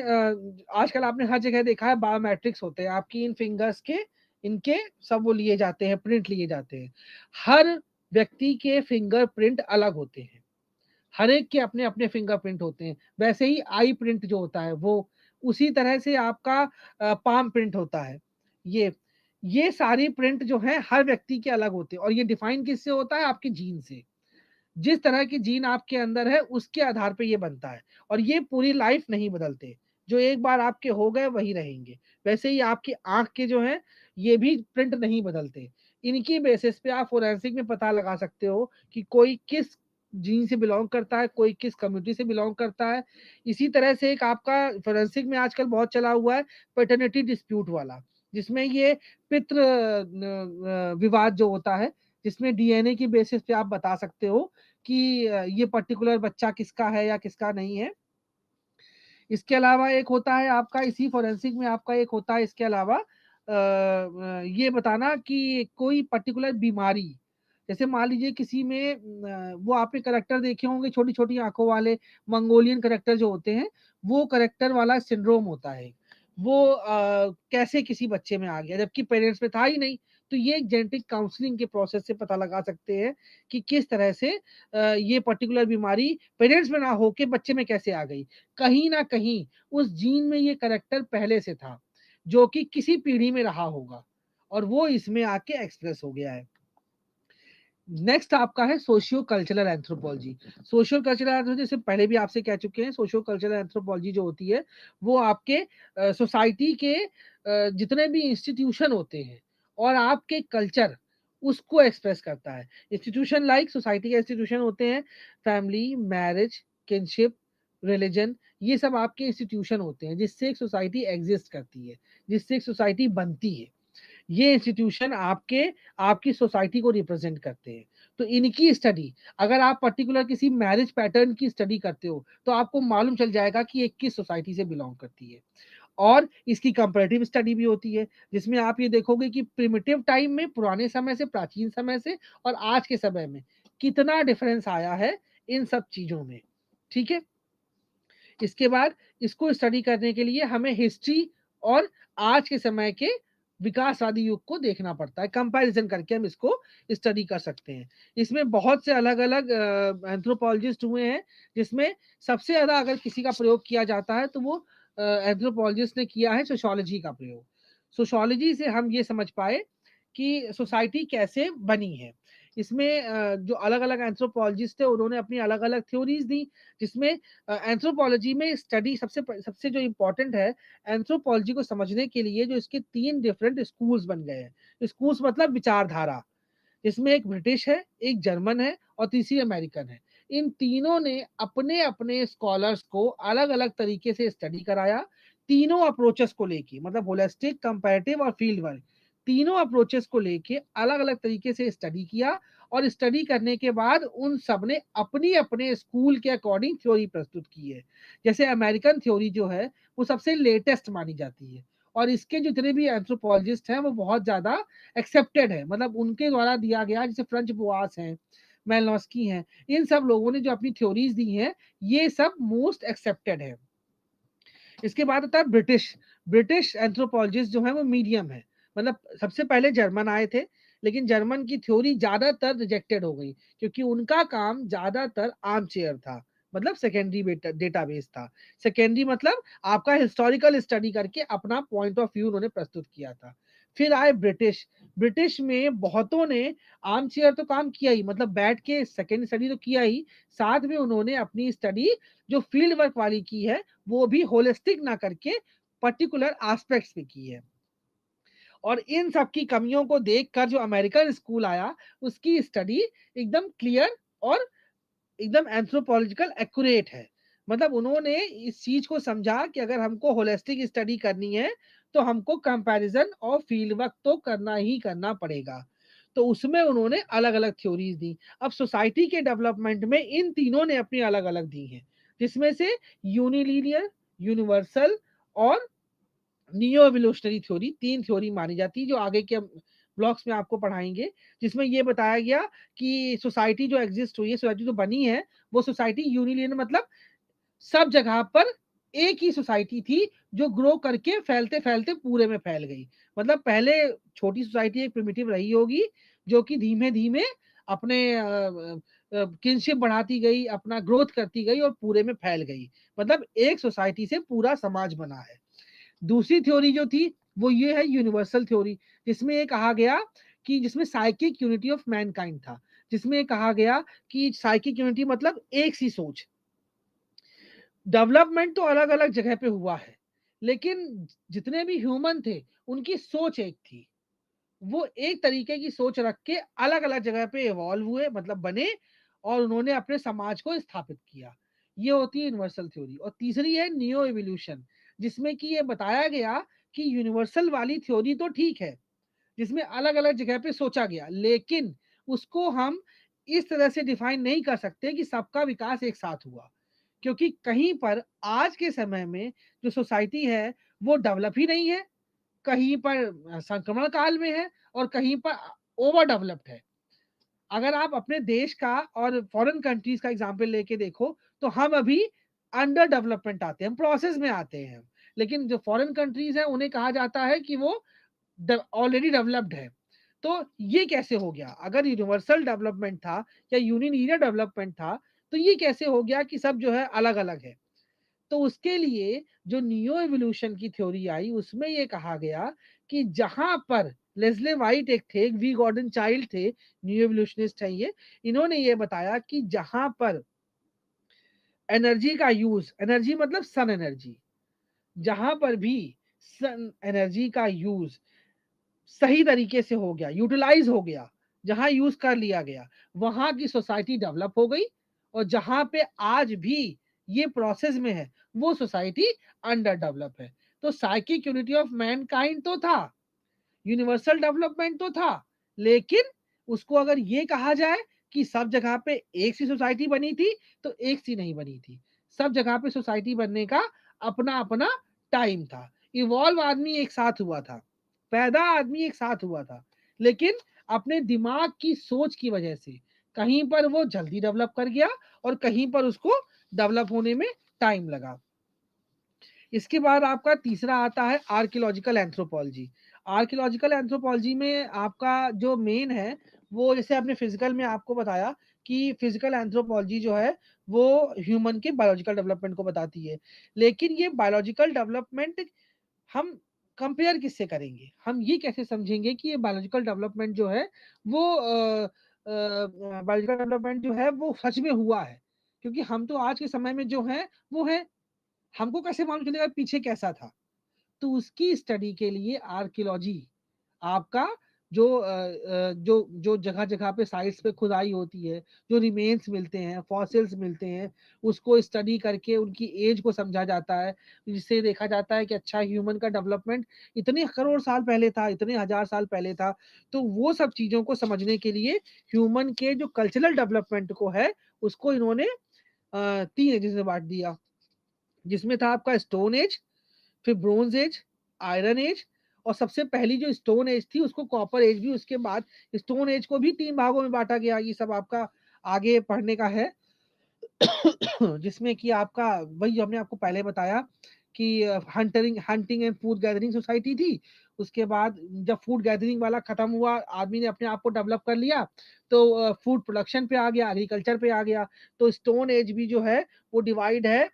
आजकल आपने हर जगह देखा है बायोमेट्रिक्स होते हैं, आपकी इन फिंगर्स के इनके सब वो लिए जाते हैं, प्रिंट लिए जाते हैं। हर व्यक्ति के फिंगरप्रिंट अलग होते हैं। हर एक के अपने-अपने फिंगरप्रिंट होते हैं। वैसे ही आई प्रिंट जो होता है वो, उसी तरह से आपका पाम प्रिंट होता है। ये ये सारी प्रिंट जो है हर व्यक्ति के अलग होते हैं और ये डिफाइन किससे होता है? आपके जीन से। जिस तरह की जीन आपके अंदर है उसके आधार पे ये बनता है और ये पूरी लाइफ नहीं बदलते। जो एक बार आपके हो गए वही रहेंगे। वैसे ही आपकी आँख के जो हैं ये भी प्रिंट नहीं बदलते। इनकी बेसिस पे आप फोरेंसिक में पता लगा सकते हो कि कोई किस जीन से बिलॉन्ग करता है, कोई किस कम्युनिटी से बिलॉन्ग करता है। इसी तरह से एक आपका फोरेंसिक में आजकल बहुत चला हुआ है पैटर्निटी डिस्प्यूट वाला, जिसमें ये पितृ विवाद जो होता है, जिसमें डीएनए की बेसिस पे आप बता सकते हो कि ये पर्टिकुलर बच्चा किसका है या किसका नहीं है। इसके अलावा एक होता है आपका इसी फोरेंसिक में आपका एक होता है इसके अलावा ये बताना कि कोई पर्टिकुलर बीमारी, जैसे मान लीजिए किसी में वो आपने करैक्टर देखे होंगे छोटी-छोटी आँखों वाले मंगोलियन करैक्टर जो होते हैं, वो करैक्टर वाला सिंड्रोम होता है। वो कैसे किसी बच्चे में आ गया जबकि पेरेंट्स में था ही नहीं। तो ये एक जेनेटिक काउंसलिंग के प्रोसेस से पता लगा सकते हैं कि किस तरह से ये पर्टिकुलर बीमारी पेरेंट्स में ना होके बच्चे में कैसे आ गई। कहीं न कहीं उस जीन में ये करैक्टर पहले से था, जो कि किसी पीढ़ी में रहा होगा और वो इसमें आके एक्सप्रेस हो गया है। नेक्स्ट आपका है socio cultural anthropology. Socio cultural anthropology जैसे पहले भी आपसे कह चुके हैं, सोशियो कल्चरल एंथ्रोपोलॉजी जो होती है, वो आपके सोसाइटी के जितने भी इंस्टीट्यूशन होते हैं और आपके कल्चर, उसको एक्सप्रेस करता है। इंस्टीट्यूशन लाइक सोसाइटी के इंस्टीट्यूशन होते हैं, फैमिली, मैरिज, किनशिप, रिलिजन, ये सब आपके इंस्टीट्यूशन होते हैं, जिससे एक सोसाइटी एग्जिस्ट करती है, जिससे एक सोसाइटी बनती है। ये इंस्टीट्यूशन आपकी सोसाइटी को रिप्रेजेंट करते हैं। तो इनकी स्टडी, अगर आप पर्टिकुलर किसी मैरिज पैटर्न की स्टडी करते हो, तो आपको मालूम चल जाएगा कि ये किस सोसाइटी से बिलॉन्ग करती है। और इसकी कंपैरेटिव स्टडी भी होती है, जिसमें आप ये देखोगे कि प्रिमिटिव टाइम में, पुराने समय से, प्राचीन समय से और आज के समय में कितना डिफरेंस आया है इन सब चीज़ों में। ठीक है? इसके बाद इसको स्टडी करने के लिए हमें हिस्ट्री और आज के समय के विकासवादी युग को देखना पड़ता है। कंपैरिजन करके हम इसको स्टडी कर सकते हैं। इसमें बहुत से अलग-अलग एंथ्रोपोलॉजिस्ट हुए हैं, जिसमें सबसे ज़्यादा अगर किसी का प्रयोग किया जाता है तो वो एंथ्रोपोलॉजिस्ट ने किया है सोशियोलॉजी का प्रयोग। सोशियोलॉजी से हम ये समझ पाए कि सोसाइटी कैसे बनी है। इसमें जो अलग-अलग एंथ्रोपोलॉजिस्ट थे उन्होंने अपनी अलग-अलग थ्योरीज़ दी, जिसमें एंथ्रोपोलॉजी में स्टडी सबसे जो इम्पोर्टेंट है, एंथ्रोपोलॉजी को समझने के लिए जो इसके 3 डिफरेंट स्कूल्स बन गए हैं। स्कूल्स मतलब विचारधारा, इसमें एक ब्रिटिश है, एक जर्मन है और तीसरी अमेरिकन है। इन तीनों ने अपने अपने स्कॉलर्स को अलग अलग तरीके से स्टडी कराया, तीनों अप्रोचेस को लेके, मतलब होलिस्टिक, कंपैरेटिव और फील्ड वर्क, तीनों अप्रोचेस को लेके अलग अलग तरीके से स्टडी किया, और स्टडी करने के बाद उन सब ने अपनी अपने स्कूल के अकॉर्डिंग थ्योरी प्रस्तुत की है। जैसे अमेरिकन थ्योरी जो है वो सबसे लेटेस्ट मानी जाती है, और इसके जितने भी एंथ्रोपोलॉजिस्ट हैं वो बहुत ज्यादा एक्सेप्टेड है, मतलब उनके द्वारा दिया गया, जैसे फ्रेंच बुआस हैं, मेलनॉस्की हैं, इन सब लोगों ने जो अपनी थ्योरीज दी हैं ये सब मोस्ट एक्सेप्टेड है। इसके बाद आता है ब्रिटिश। ब्रिटिश एंथ्रोपोलॉजिस्ट जो है वो मीडियम है, मतलब सबसे पहले जर्मन आए थे, लेकिन जर्मन की थ्योरी ज्यादातर रिजेक्टेड हो गई, क्योंकि उनका काम ज्यादातर आर्म चेयर था, मतलब सेकेंडरी डेटाबेस था। सेकेंडरी मतलब आपका हिस्टोरिकल स्टडी करके अपना पॉइंट ऑफ व्यू उन्होंने प्रस्तुत किया था। फिर आए ब्रिटिश। ब्रिटिश में बहुतों ने आर्म चेयर तो काम किया ही, मतलब बैठ के सेकेंड स्टडी तो किया ही, साथ में उन्होंने अपनी स्टडी जो फील्ड वर्क वाली की है वो भी होलिस्टिक ना करके पर्टिकुलर एस्पेक्ट्स पे की है। और इन सब की कमियों को देखकर जो अमेरिकन स्कूल आया उसकी स्टडी एकदम क्लियर और एकदम एंथ्रोपोलॉजिकल एक्यूरेट है। मतलब उन्होंने इस चीज को समझा कि अगर हमको होलिस्टिक स्टडी करनी है तो हमको कंपैरिजन और फील्ड वर्क तो करना ही करना पड़ेगा। तो उसमें उन्होंने अलग अलग थ्योरीज दी। अब सोसाइटी के डेवलपमेंट में इन तीनों ने अपनी अलग अलग दी हैं, जिसमें से यूनिलीनियर, यूनिवर्सल और नियो एवोल्यूशनरी थ्योरी, तीन थ्योरी मानी जाती है जो आगे के ब्लॉक्स में आपको पढ़ाएंगे। जिसमें ये बताया गया कि सोसाइटी जो एग्जिस्ट हुई है, सोसाइटी जो बनी है, वो सोसाइटी यूनिलिनियर मतलब सब जगह पर एक ही सोसाइटी थी जो ग्रो करके फैलते फैलते पूरे में फैल गई। मतलब पहले छोटी सोसाइटी एक प्रिमिटिव रही होगी जो कि धीमे धीमे अपने किनशिप बढ़ाती गई, अपना ग्रोथ करती गई और पूरे में फैल गई। मतलब एक सोसाइटी से पूरा समाज बना है। दूसरी थ्योरी जो थी वो ये है यूनिवर्सल थ्योरी, जिसमें ये कहा गया कि जिसमें साइकिक यूनिटी ऑफ मैनकाइंड था, जिसमें ये कहा गया कि साइकिक यूनिटी मतलब एक सी सोच। डेवलपमेंट तो अलग अलग जगह पे हुआ है, लेकिन जितने भी ह्यूमन थे उनकी सोच एक थी। वो एक तरीके की सोच रख के अलग अलग जगह पे इवॉल्व हुए, मतलब बने, और उन्होंने अपने समाज को स्थापित किया। ये होती है यूनिवर्सल थ्योरी। और तीसरी है नियो एवोल्यूशन, जिसमें कि ये बताया गया कि यूनिवर्सल वाली थ्योरी तो ठीक है, जिसमें अलग अलग जगह पे सोचा गया, लेकिन उसको हम इस तरह से डिफाइन नहीं कर सकते कि सबका विकास एक साथ हुआ, क्योंकि कहीं पर आज के समय में जो सोसाइटी है वो डेवलप ही नहीं है, कहीं पर संक्रमण काल में है, और कहीं पर ओवर डेवलप्ड है। अगर आप अपने देश का और फॉरेन कंट्रीज का एग्जाम्पल लेके देखो तो हम अभी अंडर डेवलपमेंट आते हैं, हम प्रोसेस में आते हैं। लेकिन जो फॉरेन कंट्रीज है उन्हें कहा जाता है कि वो ऑलरेडी डेवलप्ड है। तो ये कैसे हो गया? अगर यूनिवर्सल डेवलपमेंट था या यूनिलीनियर डेवलपमेंट था तो ये कैसे हो गया कि सब जो है अलग अलग है? तो उसके लिए जो नियो एवोल्यूशन की थ्योरी आई उसमें ये कहा गया कि जहां पर लेस्ले वाइट एक थे, एक वी गॉर्डन चाइल्ड थे, नियो एवोल्यूशनिस्ट है ये, इन्होंने ये बताया कि जहां पर एनर्जी का यूज, एनर्जी मतलब सन एनर्जी, जहां पर भी सन एनर्जी का यूज सही तरीके से हो गया, यूटिलाइज हो गया, जहां यूज कर लिया गया, वहां की सोसाइटी डेवलप हो गई। और जहां पे आज भी ये प्रोसेस में है वो सोसाइटी अंडर डेवलप है। तो साइकिक यूनिटी ऑफ मैनकाइंड तो था, यूनिवर्सल डेवलपमेंट तो था, लेकिन उसको अगर ये कहा जाए कि सब जगह पे एक सी सोसाइटी बनी थी तो एक सी नहीं बनी थी। सब जगह पे सोसाइटी बनने का अपना अपना टाइम था। इवॉल्व आदमी एक साथ हुआ था, पैदा आदमी एक साथ हुआ था, लेकिन अपने दिमाग की सोच की वजह से कहीं पर वो जल्दी डेवलप कर गया और कहीं पर उसको डेवलप होने में टाइम लगा। इसके बाद आपका तीसरा आता है आर्कियोलॉजिकल एंथ्रोपोलॉजी। आर्कियोलॉजिकल एंथ्रोपोलॉजी में आपका जो मेन है वो, जैसे आपने फिजिकल में आपको बताया कि फिजिकल एंथ्रोपोलॉजी जो है वो ह्यूमन के बायोलॉजिकल डेवलपमेंट को बताती है, लेकिन ये बायोलॉजिकल डेवलपमेंट हम कंपेयर किससे करेंगे? हम ये कैसे समझेंगे कि ये बायोलॉजिकल डेवलपमेंट जो है वो बायोलॉजिकल डेवलपमेंट जो है वो सच में हुआ है? क्योंकि हम तो आज के समय में जो है वो है, हमको कैसे मालूम चलेगा पीछे कैसा था? तो उसकी स्टडी के लिए आर्कियोलॉजी आपका जो जगह-जगह पे साइट्स पे खुदाई होती है, जो रिमेन्स मिलते हैं, फॉसिल्स मिलते हैं, उसको स्टडी करके उनकी एज को समझा जाता है, जिससे देखा जाता है कि अच्छा ह्यूमन का डेवलपमेंट इतने करोड़ साल पहले था, इतने हज़ार साल पहले था। तो वो सब चीज़ों को समझने के लिए ह्यूमन के जो कल्चरल डेवलपमेंट को है, उसको इन्होंने 3 एजेस में बाँट दिया, जिसमें था आपका स्टोन एज, फिर ब्रोंज एज, आयरन एज और सबसे पहली जो स्टोन एज थी उसको कॉपर एज भी, उसके बाद स्टोन एज को भी 3 भागों में बाँटा गया। ये सब आपका आगे पढ़ने का है। जिसमें कि आपका वही हमने आपको पहले बताया कि हंटरिंग hunting and food gathering society थी। उसके बाद जब फूड गैदरिंग वाला खत्म हुआ, आदमी ने अपने आप को डेवलप कर लिया, तो फूड प्रोडक्शन पे आ गया, एग्रीकल्चर पे आ गया। तो स्टोन एज भी जो है वो डिवाइड है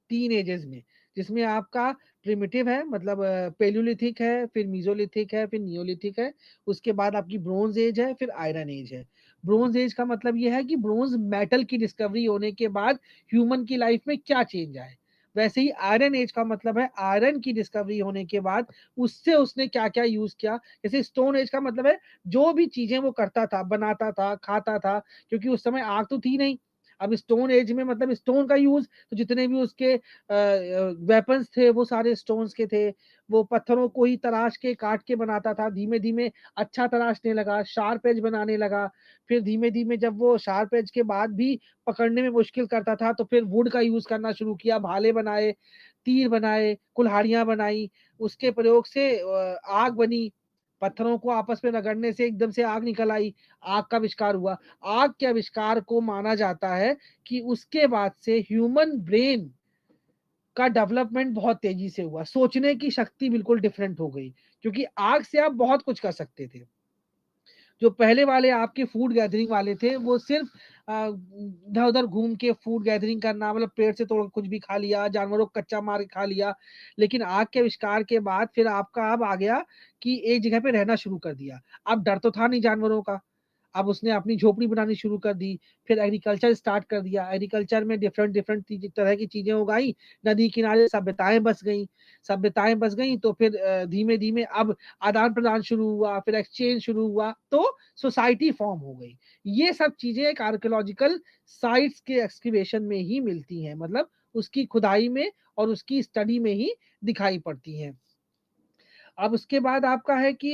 3 एजेस में, जिसमें आपका प्रिमिटिव है, मतलब पैलियोलिथिक है, फिर मेसोलिथिक है, फिर नियोलिथिक है। उसके बाद आपकी ब्रोंज एज है, फिर आयरन एज है। ब्रोंज एज का मतलब ये है कि ब्रोंज मेटल की डिस्कवरी होने के बाद ह्यूमन की लाइफ में क्या चेंज आए। वैसे ही आयरन एज का मतलब है आयरन की डिस्कवरी होने के बाद उससे उसने क्या-क्या यूज़ किया। जैसे स्टोन एज का मतलब है जो भी चीज़ें वो करता था, बनाता था, खाता था, क्योंकि उस समय आग तो थी नहीं। अब स्टोन एज में मतलब स्टोन का यूज़, तो जितने भी उसके वेपन्स थे वो सारे स्टोन्स के थे। वो पत्थरों को ही तराश के काट के बनाता था। धीमे-धीमे अच्छा तराशने लगा, शार्प एज बनाने लगा। फिर धीमे-धीमे जब वो शार्प एज के बाद भी पकड़ने में मुश्किल करता था, तो फिर वुड का यूज़ करना शुरू किया। भाले बनाए, तीर बनाए, कुल्हाड़ियाँ बनाई। उसके प्रयोग से आग बनी। पत्थरों को आपस में रगड़ने से एकदम से आग निकल आई, आग का आविष्कार हुआ। आग के आविष्कार को माना जाता है कि उसके बाद से ह्यूमन ब्रेन का डेवलपमेंट बहुत तेजी से हुआ। सोचने की शक्ति बिल्कुल डिफरेंट हो गई, क्योंकि आग से आप बहुत कुछ कर सकते थे। जो पहले वाले आपके फूड गैदरिंग वाले थे, वो सिर्फ इधर-उधर घूम के फूड गैदरिंग करना, मतलब पेड़ से तोड़ कुछ भी खा लिया, जानवरों को कच्चा मार के खा लिया। लेकिन आग के आविष्कार के बाद फिर आपका अब आ गया कि एक जगह पे रहना शुरू कर दिया। अब डर तो था नहीं जानवरों का। अब उसने अपनी झोपड़ी बनानी शुरू कर दी, फिर एग्रीकल्चर स्टार्ट कर दिया। एग्रीकल्चर में डिफरेंट डिफरेंट तरह की चीज़ें उगाई, नदी किनारे सभ्यताएँ बस गईं। सभ्यताएँ बस गईं तो फिर धीमे-धीमे अब आदान-प्रदान शुरू हुआ, फिर एक्सचेंज शुरू हुआ, तो सोसाइटी फॉर्म हो गई। ये सब चीज़ें एक आर्कियोलॉजिकल साइट्स के एक्सकैवेशन में ही मिलती हैं, मतलब उसकी खुदाई में और उसकी स्टडी में ही दिखाई पड़ती हैं। अब उसके बाद आपका है कि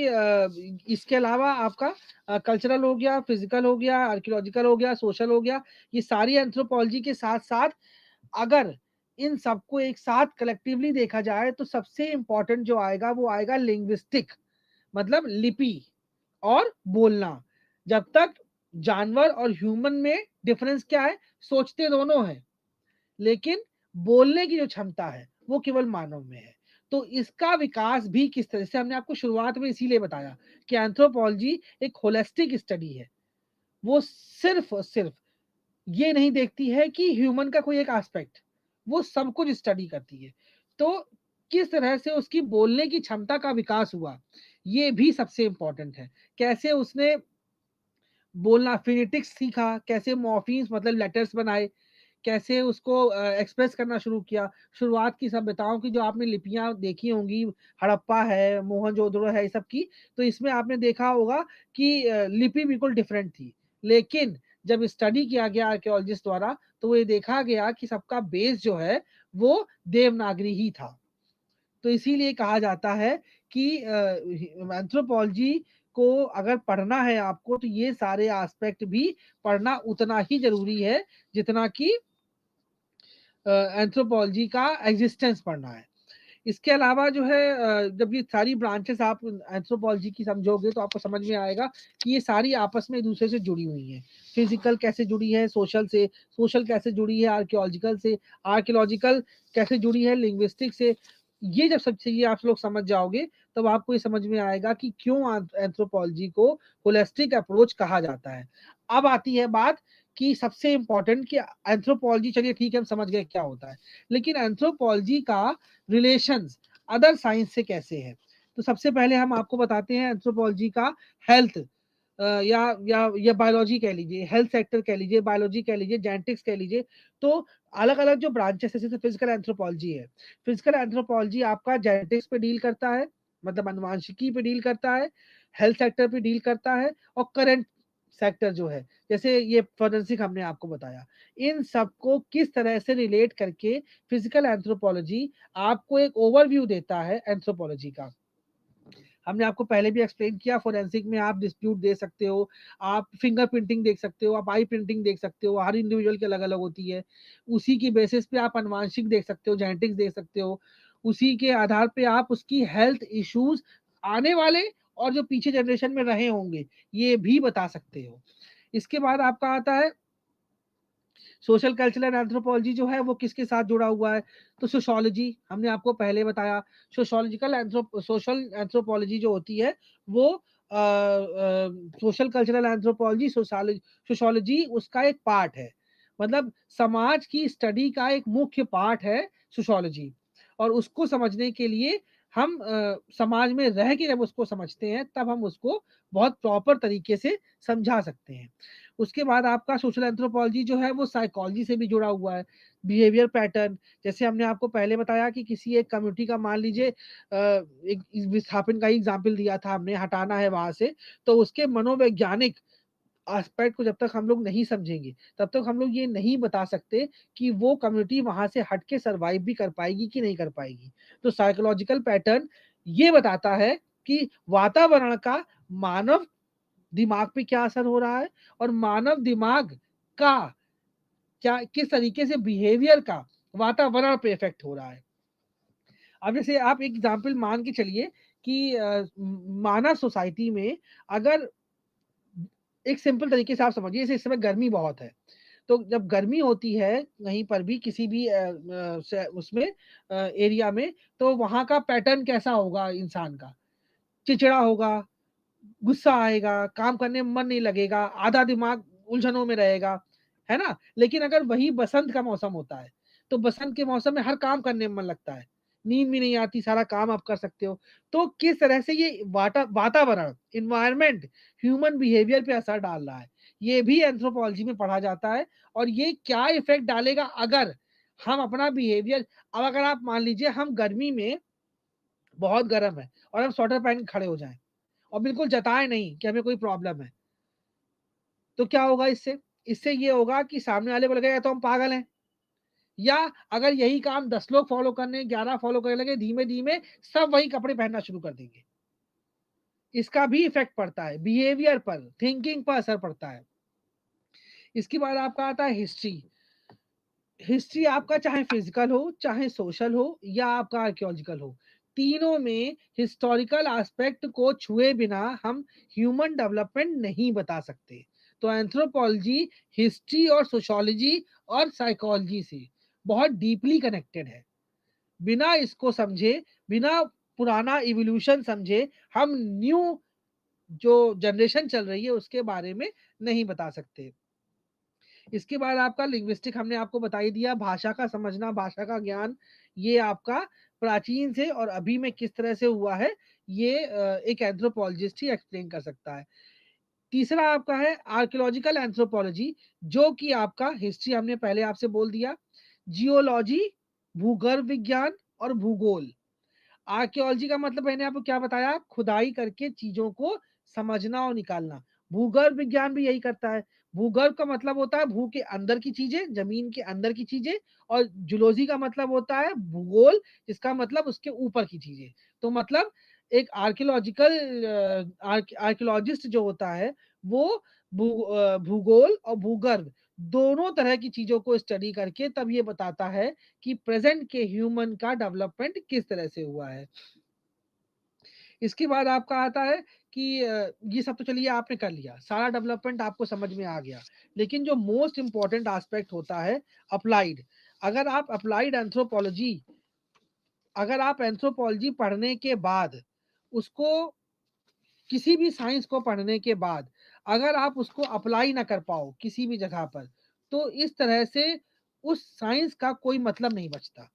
इसके अलावा आपका कल्चरल हो गया, फिजिकल हो गया, आर्कियोलॉजिकल हो गया, सोशल हो गया। ये सारी एंथ्रोपोलॉजी के साथ-साथ अगर इन सबको एक साथ कलेक्टिवली देखा जाए तो सबसे इम्पोर्टेंट जो आएगा वो आएगा लिंग्विस्टिक, मतलब लिपि और बोलना। जब तक जानवर और ह्यूमन में डिफरेंस क्या है? सोचते दोनों हैं, लेकिन बोलने की जो क्षमता है वो केवल मानव में है। तो इसका विकास भी किस तरह से, हमने आपको शुरुआत में इसीलिए बताया कि एंथ्रोपोलॉजी एक होलिस्टिक स्टडी है। वो सिर्फ और सिर्फ ये नहीं देखती है कि ह्यूमन का कोई एक एस्पेक्ट, वो सब कुछ स्टडी करती है। तो किस तरह से उसकी बोलने की क्षमता का विकास हुआ, ये भी सबसे इम्पोर्टेंट है। कैसे उसने बोलना, फिनेटिक्स सीखा, कैसे मॉर्फीम्स मतलब लेटर्स बनाए, कैसे उसको एक्सप्रेस करना शुरू किया। शुरुआत की सभ्यताओं की जो आपने लिपियाँ देखी होंगी, हड़प्पा है, मोहनजोदड़ो है, ये सब की, तो इसमें आपने देखा होगा कि लिपि बिल्कुल डिफरेंट थी। लेकिन जब स्टडी किया गया आर्कियोलॉजिस्ट द्वारा, तो ये देखा गया कि सबका बेस जो है, वो देवनागरी ही था। तो इसीलिए कहा जाता है कि एंथ्रोपोलॉजी को अगर पढ़ना है आपको, तो ये सारे एस्पेक्ट भी पढ़ना उतना ही ज़रूरी है, जितना कि एंथ्रोपोलॉजी का एग्जिस्टेंस पढ़ना है। इसके अलावा जो है जब ये सारी ब्रांचेस आप एंथ्रोपोलॉजी की समझोगे तो आपको समझ में आएगा कि ये सारी आपस में एक दूसरे से जुड़ी हुई हैं। फिजिकल कैसे जुड़ी है सोशल से, सोशल कैसे जुड़ी है आर्कियोलॉजिकल से, आर्कियोलॉजिकल कैसे जुड़ी है लिंग्विस्टिक से। ये जब सब चीज़ें आप लोग समझ जाओगे, तब आपको ये समझ में आएगा कि क्यों एंथ्रोपोलॉजी को होलिस्टिक अप्रोच कहा जाता है। अब आती है बात कि सबसे इम्पोर्टेंट कि एंथ्रोपोलॉजी, चलिए ठीक है हम समझ गए क्या होता है, लेकिन एंथ्रोपोलॉजी का रिलेशंस अदर साइंस से कैसे है। तो सबसे पहले हम आपको बताते हैं एंथ्रोपोलॉजी का हेल्थ या बायोलॉजी कह लीजिए, हेल्थ सेक्टर कह लीजिए, बायोलॉजी कह लीजिए, जेनेटिक्स कह लीजिए। तो अलग अलग जो ब्रांचेस है, जैसे फिजिकल एंथ्रोपोलॉजी है, फिजिकल एंथ्रोपोलॉजी आपका जेनेटिक्स पे डील करता है, मतलब अनुवांशिकी पे डील करता है। हेल्थ सेक्टर पे डील करता है और करंट सेक्टर जो है, जैसे ये फोरेंसिक हमने आपको बताया, इन सबको किस तरह से रिलेट करके फिजिकल एंथ्रोपोलॉजी आपको एक ओवरव्यू देता है एंथ्रोपोलॉजी का। हमने आपको पहले भी एक्सप्लेन किया, फोरेंसिक में आप डिस्प्यूट दे सकते हो, आप फिंगर प्रिंटिंग देख सकते हो, आप आई प्रिंटिंग देख सकते हो, हर इंडिविजुअल की अलग अलग होती है। उसी की बेसिस पे आप अनुवांशिक देख सकते हो, जेनेटिक्स देख सकते हो, उसी के आधार पे आप उसकी हेल्थ इश्यूज आने वाले और जो पीछे जनरेशन में रहे होंगे ये भी बता सकते हो। इसके बाद आपका आता है सोशल कल्चरल एंथ्रोपोलॉजी, जो है वो किसके साथ जुड़ा हुआ है, तो सोशोलॉजी हमने आपको पहले बताया। सोशल एंथ्रोपोलॉजी जो होती है वो सोशल कल्चरल एंथ्रोपोलॉजी सोशोलॉजी उसका एक पार्ट है, मतलब समाज की स्टडी का एक मुख्य पार्ट है सोशोलॉजी। और उसको समझने के लिए हम समाज में रह के जब उसको समझते हैं तब हम उसको बहुत प्रॉपर तरीके से समझा सकते हैं। उसके बाद आपका सोशल एंथ्रोपोलॉजी जो है वो साइकोलॉजी से भी जुड़ा हुआ है, बिहेवियर पैटर्न। जैसे हमने आपको पहले बताया कि किसी एक कम्युनिटी का मान लीजिए एक विस्थापन का एग्जाम्पल दिया था हमने, हटाना है वहां से, तो उसके मनोवैज्ञानिक एस्पेक्ट को जब तक हम लोग नहीं समझेंगे तब तक हम लोग ये नहीं बता सकते कि वो कम्युनिटी वहां से हट के सर्वाइव भी कर पाएगी कि नहीं कर पाएगी। तो साइकोलॉजिकल पैटर्न ये बताता है कि वातावरण का मानव दिमाग पे क्या असर हो रहा है और मानव दिमाग का क्या किस तरीके से बिहेवियर का वातावरण पे इफेक्ट हो रहा है। अब जैसे आप एक एग्जांपल मान के चलिए कि मानव सोसाइटी में अगर एक सिंपल तरीके से आप समझिए, जैसे इस समय गर्मी बहुत है, तो जब गर्मी होती है कहीं पर भी किसी भी उसमें एरिया में, तो वहां का पैटर्न कैसा होगा इंसान का, चिड़चिड़ा होगा, गुस्सा आएगा, काम करने में मन नहीं लगेगा, आधा दिमाग उलझनों में रहेगा, है ना? लेकिन अगर वही बसंत का मौसम होता है, तो बसंत के मौसम में हर काम करने में मन लगता है, नींद भी नहीं आती, सारा काम आप कर सकते हो। तो किस तरह से ये वातावरण, एनवायरनमेंट ह्यूमन बिहेवियर पे असर डाल रहा है, ये भी एंथ्रोपोलॉजी में पढ़ा जाता है। और ये क्या इफेक्ट डालेगा अगर हम अपना बिहेवियर, अब अगर आप मान लीजिए हम गर्मी में बहुत गर्म है और हम स्वेटर पहन के खड़े हो जाएं और बिल्कुल जताए नहीं कि हमें कोई प्रॉब्लम है, तो क्या होगा इससे? इससे ये होगा कि सामने वाले को लगेगा तो हम पागल हैं। या अगर यही काम 10 लोग फॉलो करने, 11 फॉलो करने लगे, धीमे-धीमे सब वही कपड़े पहनना शुरू कर देंगे। इसका भी इफेक्ट पड़ता है, बिहेवियर पर, थिंकिंग पर असर पड़ता है। इसके बाद आपका आता है हिस्ट्री। हिस्ट्री आपका चाहे फिजिकल हो, चाहे सोशल हो या आपका आर्कियोलॉजिकल हो, तीनों में हिस्टोरिकल एस्पेक्ट को छुए बिना हम ह्यूमन डेवलपमेंट नहीं बता सकते। तो एंथ्रोपोलॉजी हिस्ट्री और सोशियोलॉजी और साइकोलॉजी से बहुत डीपली कनेक्टेड है। बिना इसको समझे, बिना पुराना इवोल्यूशन समझे, हम न्यू जो जनरेशन चल रही है उसके बारे में नहीं बता सकते। इसके बाद आपका लिंग्विस्टिक हमने आपको बता ही दिया, भाषा का समझना, भाषा का ज्ञान, ये आपका प्राचीन से और अभी में किस तरह से हुआ है, ये एक एंथ्रोपोलॉजिस्ट ही एक्सप्लेन कर सकता है। तीसरा आपका है आर्कियोलॉजिकल एंथ्रोपोलॉजी, जो कि आपका हिस्ट्री हमने पहले आपसे बोल दिया, जियोलॉजी, भूगर्भ विज्ञान और भूगोल। आर्कियोलॉजी का मतलब मैंने आपको क्या बताया, खुदाई करके चीजों को समझना और निकालना। भूगर्भ विज्ञान भी यही करता है। भूगर्भ का मतलब होता है भू के अंदर की चीजें, जमीन के अंदर की चीजें। और जूलॉजी का मतलब होता है भूगोल, जिसका मतलब उसके ऊपर की चीजें। तो मतलब एक आर्कियोलॉजिस्ट जो होता है वो भूगोल और भूगर्भ दोनों तरह की चीजों को स्टडी करके तब ये बताता है कि प्रेजेंट के ह्यूमन का डेवलपमेंट किस तरह से हुआ है। इसके बाद आपका आता है कि ये सब तो चलिए आपने कर लिया, सारा डेवलपमेंट आपको समझ में आ गया। लेकिन जो मोस्ट इंपॉर्टेंट एस्पेक्ट होता है अप्लाइड। अगर आप अप्लाइड एंथ्रोपोलॉजी अगर आप एंथ्रोपोलॉजी पढ़ने के बाद उसको, किसी भी साइंस को पढ़ने के बाद अगर आप उसको अप्लाई ना कर पाओ किसी भी जगह पर, तो इस तरह से उस साइंस का कोई मतलब नहीं बचता,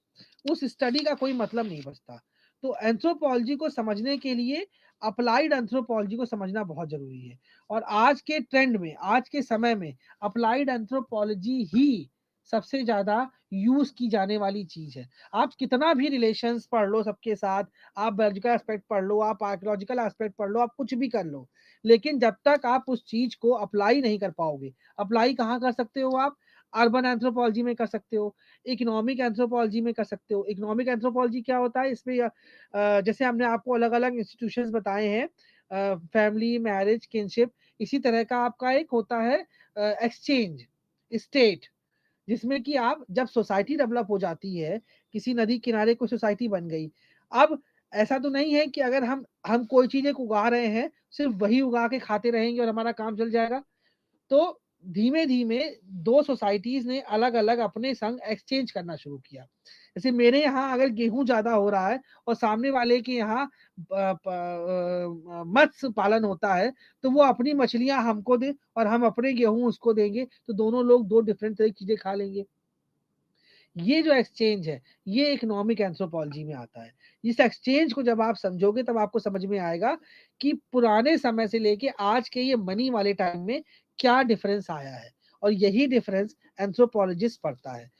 उस स्टडी का कोई मतलब नहीं बचता। तो एंथ्रोपोलॉजी को समझने के लिए अप्लाइड एंथ्रोपोलॉजी को समझना बहुत जरूरी है। और आज के ट्रेंड में, आज के समय में अप्लाइड एंथ्रोपोलॉजी ही सबसे ज्यादा यूज की जाने वाली चीज है। आप कितना भी रिलेशंस पढ़ लो सबके साथ, आप बायोलॉजिकल एस्पेक्ट पढ़ लो, आप आर्कियोलॉजिकल एस्पेक्ट पढ़ लो, आप कुछ भी कर लो, लेकिन जब तक आप उस चीज को अप्लाई नहीं कर पाओगे, अप्लाई कहाँ कर सकते हो आप? अर्बन एंथ्रोपोलॉजी में कर सकते हो, इकोनॉमिक एंथ्रोपोलॉजी में कर सकते हो। इकोनॉमिक एंथ्रोपोलॉजी क्या होता है? इसमें जैसे हमने आपको अलग अलग इंस्टीट्यूशंस बताए हैं, फैमिली, मैरिज, किनशिप, इसी तरह का आपका एक होता है एक्सचेंज स्टेट, जिसमें कि आप जब सोसाइटी डेवलप हो जाती है, किसी नदी किनारे कोई सोसाइटी बन गई, अब ऐसा तो नहीं है कि अगर हम कोई चीज एक उगा रहे हैं, सिर्फ वही उगा के खाते रहेंगे और हमारा काम चल जाएगा। तो धीमे धीमे दो सोसाइटीज ने अलग अलग अपने संग एक्सचेंज करना शुरू किया। जैसे मेरे यहाँ अगर गेहूं ज्यादा हो रहा है और सामने वाले के यहाँ मत्स्य पालन होता है, तो वो अपनी मछलियां हमको दे और हम अपने गेहूं उसको देंगे, तो दोनों लोग दो डिफरेंट तरह की चीजें खा लेंगे। ये जो एक्सचेंज है, ये इकोनॉमिक एंथ्रोपोलॉजी में आता है। इस एक्सचेंज को जब आप समझोगे तब आपको समझ में आएगा कि पुराने समय से लेके आज के ये मनी वाले टाइम में क्या डिफरेंस आया है, और यही डिफरेंस एंथ्रोपोलॉजिस्ट पढ़ता है।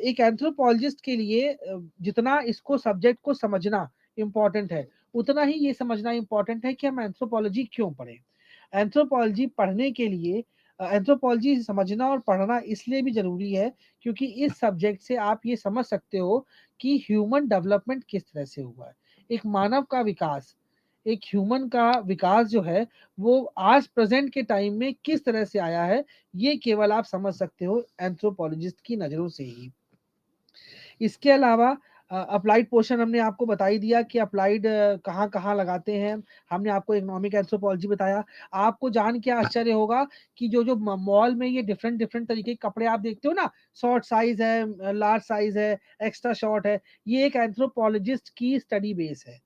एक एंथ्रोपोलॉजिस्ट के लिए जितना इसको सब्जेक्ट को समझना इम्पोर्टेंट है, उतना ही ये समझना इम्पोर्टेंट है कि हम एंथ्रोपोलॉजी क्यों पढ़ें। एंथ्रोपोलॉजी पढ़ने के लिए, एंथ्रोपोलॉजी समझना और पढ़ना इसलिए भी जरूरी है क्योंकि इस सब्जेक्ट से आप ये समझ सकते हो कि ह्यूमन डेवलपमेंट किस तरह से हुआ है। एक मानव का विकास, एक ह्यूमन का विकास जो है, वो आज प्रेजेंट के टाइम में किस तरह से आया है, ये केवल आप समझ सकते हो एंथ्रोपोलॉजिस्ट की नजरों से ही। इसके अलावा अप्लाइड पोर्शन हमने आपको बता ही दिया कि अप्लाइड कहाँ कहाँ लगाते हैं। हमने आपको इकोनॉमिक एंथ्रोपोलॉजी बताया। आपको जान के आश्चर्य होगा कि जो जो मॉल में ये डिफरेंट डिफरेंट तरीके के कपड़े आप देखते हो ना, शॉर्ट साइज है, लार्ज साइज है, एक्स्ट्रा शॉर्ट है, ये एक एंथ्रोपोलॉजिस्ट की स्टडी बेस है।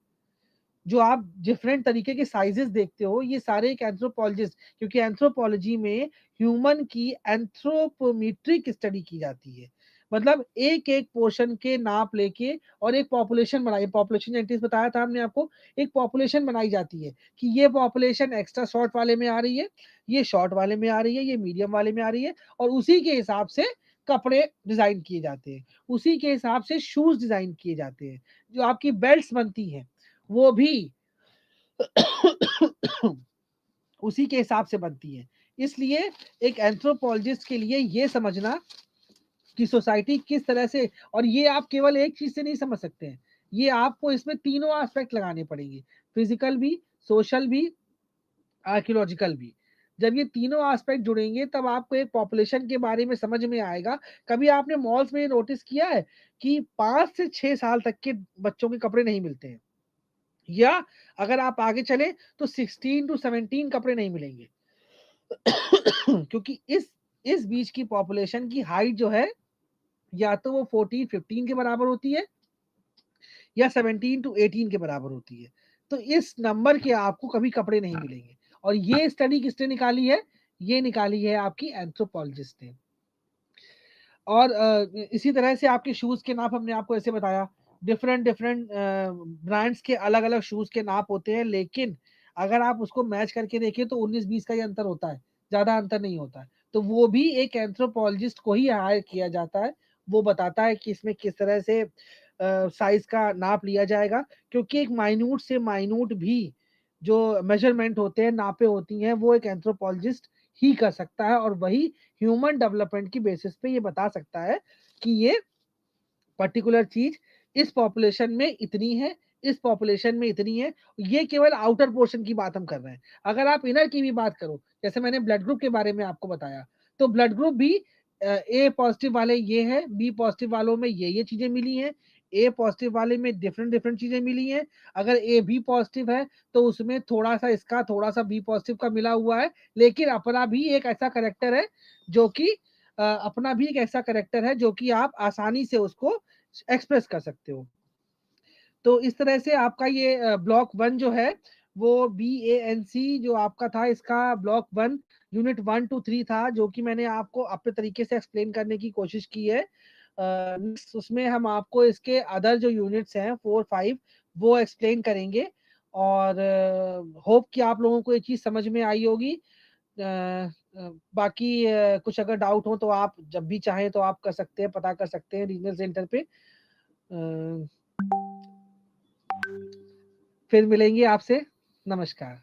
जो आप डिफरेंट तरीके के साइजेस देखते हो, ये सारे एक एंथ्रोपोलॉजिस्ट, क्योंकि एंथ्रोपोलॉजी में ह्यूमन की एंथ्रोपोमेट्रिक स्टडी की जाती है। मतलब एक एक पोर्शन के नाप लेके और एक पॉपुलेशन बनाई, पॉपुलेशन जेनेटिक्स बताया था हमने आपको, एक पॉपुलेशन बनाई जाती है कि ये पॉपुलेशन एक्स्ट्रा शॉर्ट वाले में आ रही है, ये शॉर्ट वाले में आ रही है, ये मीडियम वाले में आ रही है, और उसी के हिसाब से कपड़े डिजाइन किए जाते हैं, उसी के हिसाब से शूज डिजाइन किए जाते हैं, जो आपकी बेल्ट्स बनती हैं वो भी उसी के हिसाब से बनती है। इसलिए एक एंथ्रोपोलॉजिस्ट के लिए ये समझना कि सोसाइटी किस तरह से, और ये आप केवल एक चीज से नहीं समझ सकते हैं, ये आपको इसमें तीनों एस्पेक्ट लगाने पड़ेंगे, फिजिकल भी, सोशल भी, आर्कियोलॉजिकल भी। जब ये तीनों एस्पेक्ट जुड़ेंगे तब आपको एक पॉपुलेशन के बारे में समझ में आएगा। कभी आपने मॉल्स में नोटिस किया है कि 5 से 6 साल तक के बच्चों के कपड़े नहीं मिलते हैं, या अगर आप आगे चले तो 16 to 17 कपड़े नहीं मिलेंगे क्योंकि इस बीच की पॉपुलेशन की हाइट जो है, या तो वो 14-15 के बराबर होती है या 17 to 18 के बराबर होती है। तो इस नंबर के आपको कभी कपड़े नहीं मिलेंगे, और ये स्टडी किसने निकाली है? ये निकाली है आपकी एंथ्रोपोलॉजिस्ट ने। और इसी तरह से आपके शूज के नाप हमने आपको ऐसे बताया, डिफरेंट डिफरेंट ब्रांड्स के अलग अलग शूज के नाप होते हैं, लेकिन अगर आप उसको मैच करके देखें तो 19-20 का ही अंतर होता है, ज्यादा अंतर नहीं होता है। तो वो भी एक एंथ्रोपोलॉजिस्ट को ही हायर किया जाता है, वो बताता है कि इसमें किस तरह से साइज का नाप लिया जाएगा, क्योंकि एक माइन्यूट से माइन्यूट भी जो मेजरमेंट होते हैं, नापे होती हैं, वो एक एंथ्रोपोलॉजिस्ट ही कर सकता है, और वही ह्यूमन डेवलपमेंट की बेसिस पे ये बता सकता है कि ये पर्टिकुलर चीज इस पॉपुलेशन में इतनी है, इस पॉपुलेशन में इतनी है। ये केवल आउटर पोर्शन की बात हम कर रहे हैं। अगर आप इनर की भी बात करो, जैसे मैंने ब्लड ग्रुप के बारे में आपको बताया, तो ब्लड ग्रुप भी ए पॉजिटिव वाले ये है, बी पॉजिटिव वालों में ये चीजें मिली हैं, ए पॉजिटिव वाले में डिफरेंट डिफरेंट चीजें मिली हैं। अगर ए बी पॉजिटिव है तो उसमें थोड़ा सा इसका, थोड़ा सा बी पॉजिटिव का मिला हुआ है, लेकिन अपना भी एक ऐसा करेक्टर है जो कि अपना भी एक ऐसा करेक्टर है जो कि आप आसानी से उसको एक्सप्रेस कर सकते हो। तो इस तरह से आपका ये ब्लॉक 1 जो है, वो BANC जो आपका था, इसका ब्लॉक 1 यूनिट 1 to 3 था, जो कि मैंने आपको अपने तरीके से एक्सप्लेन करने की कोशिश की है। उसमें हम आपको इसके अदर जो यूनिट्स हैं 4-5 वो एक्सप्लेन करेंगे, और होप कि आप लोगों को ये चीज समझ में आई होगी। बाकी कुछ अगर डाउट हो तो आप जब भी चाहें तो आप कर सकते हैं, पता कर सकते हैं रीजनल सेंटर पे। फिर मिलेंगे आपसे। नमस्कार।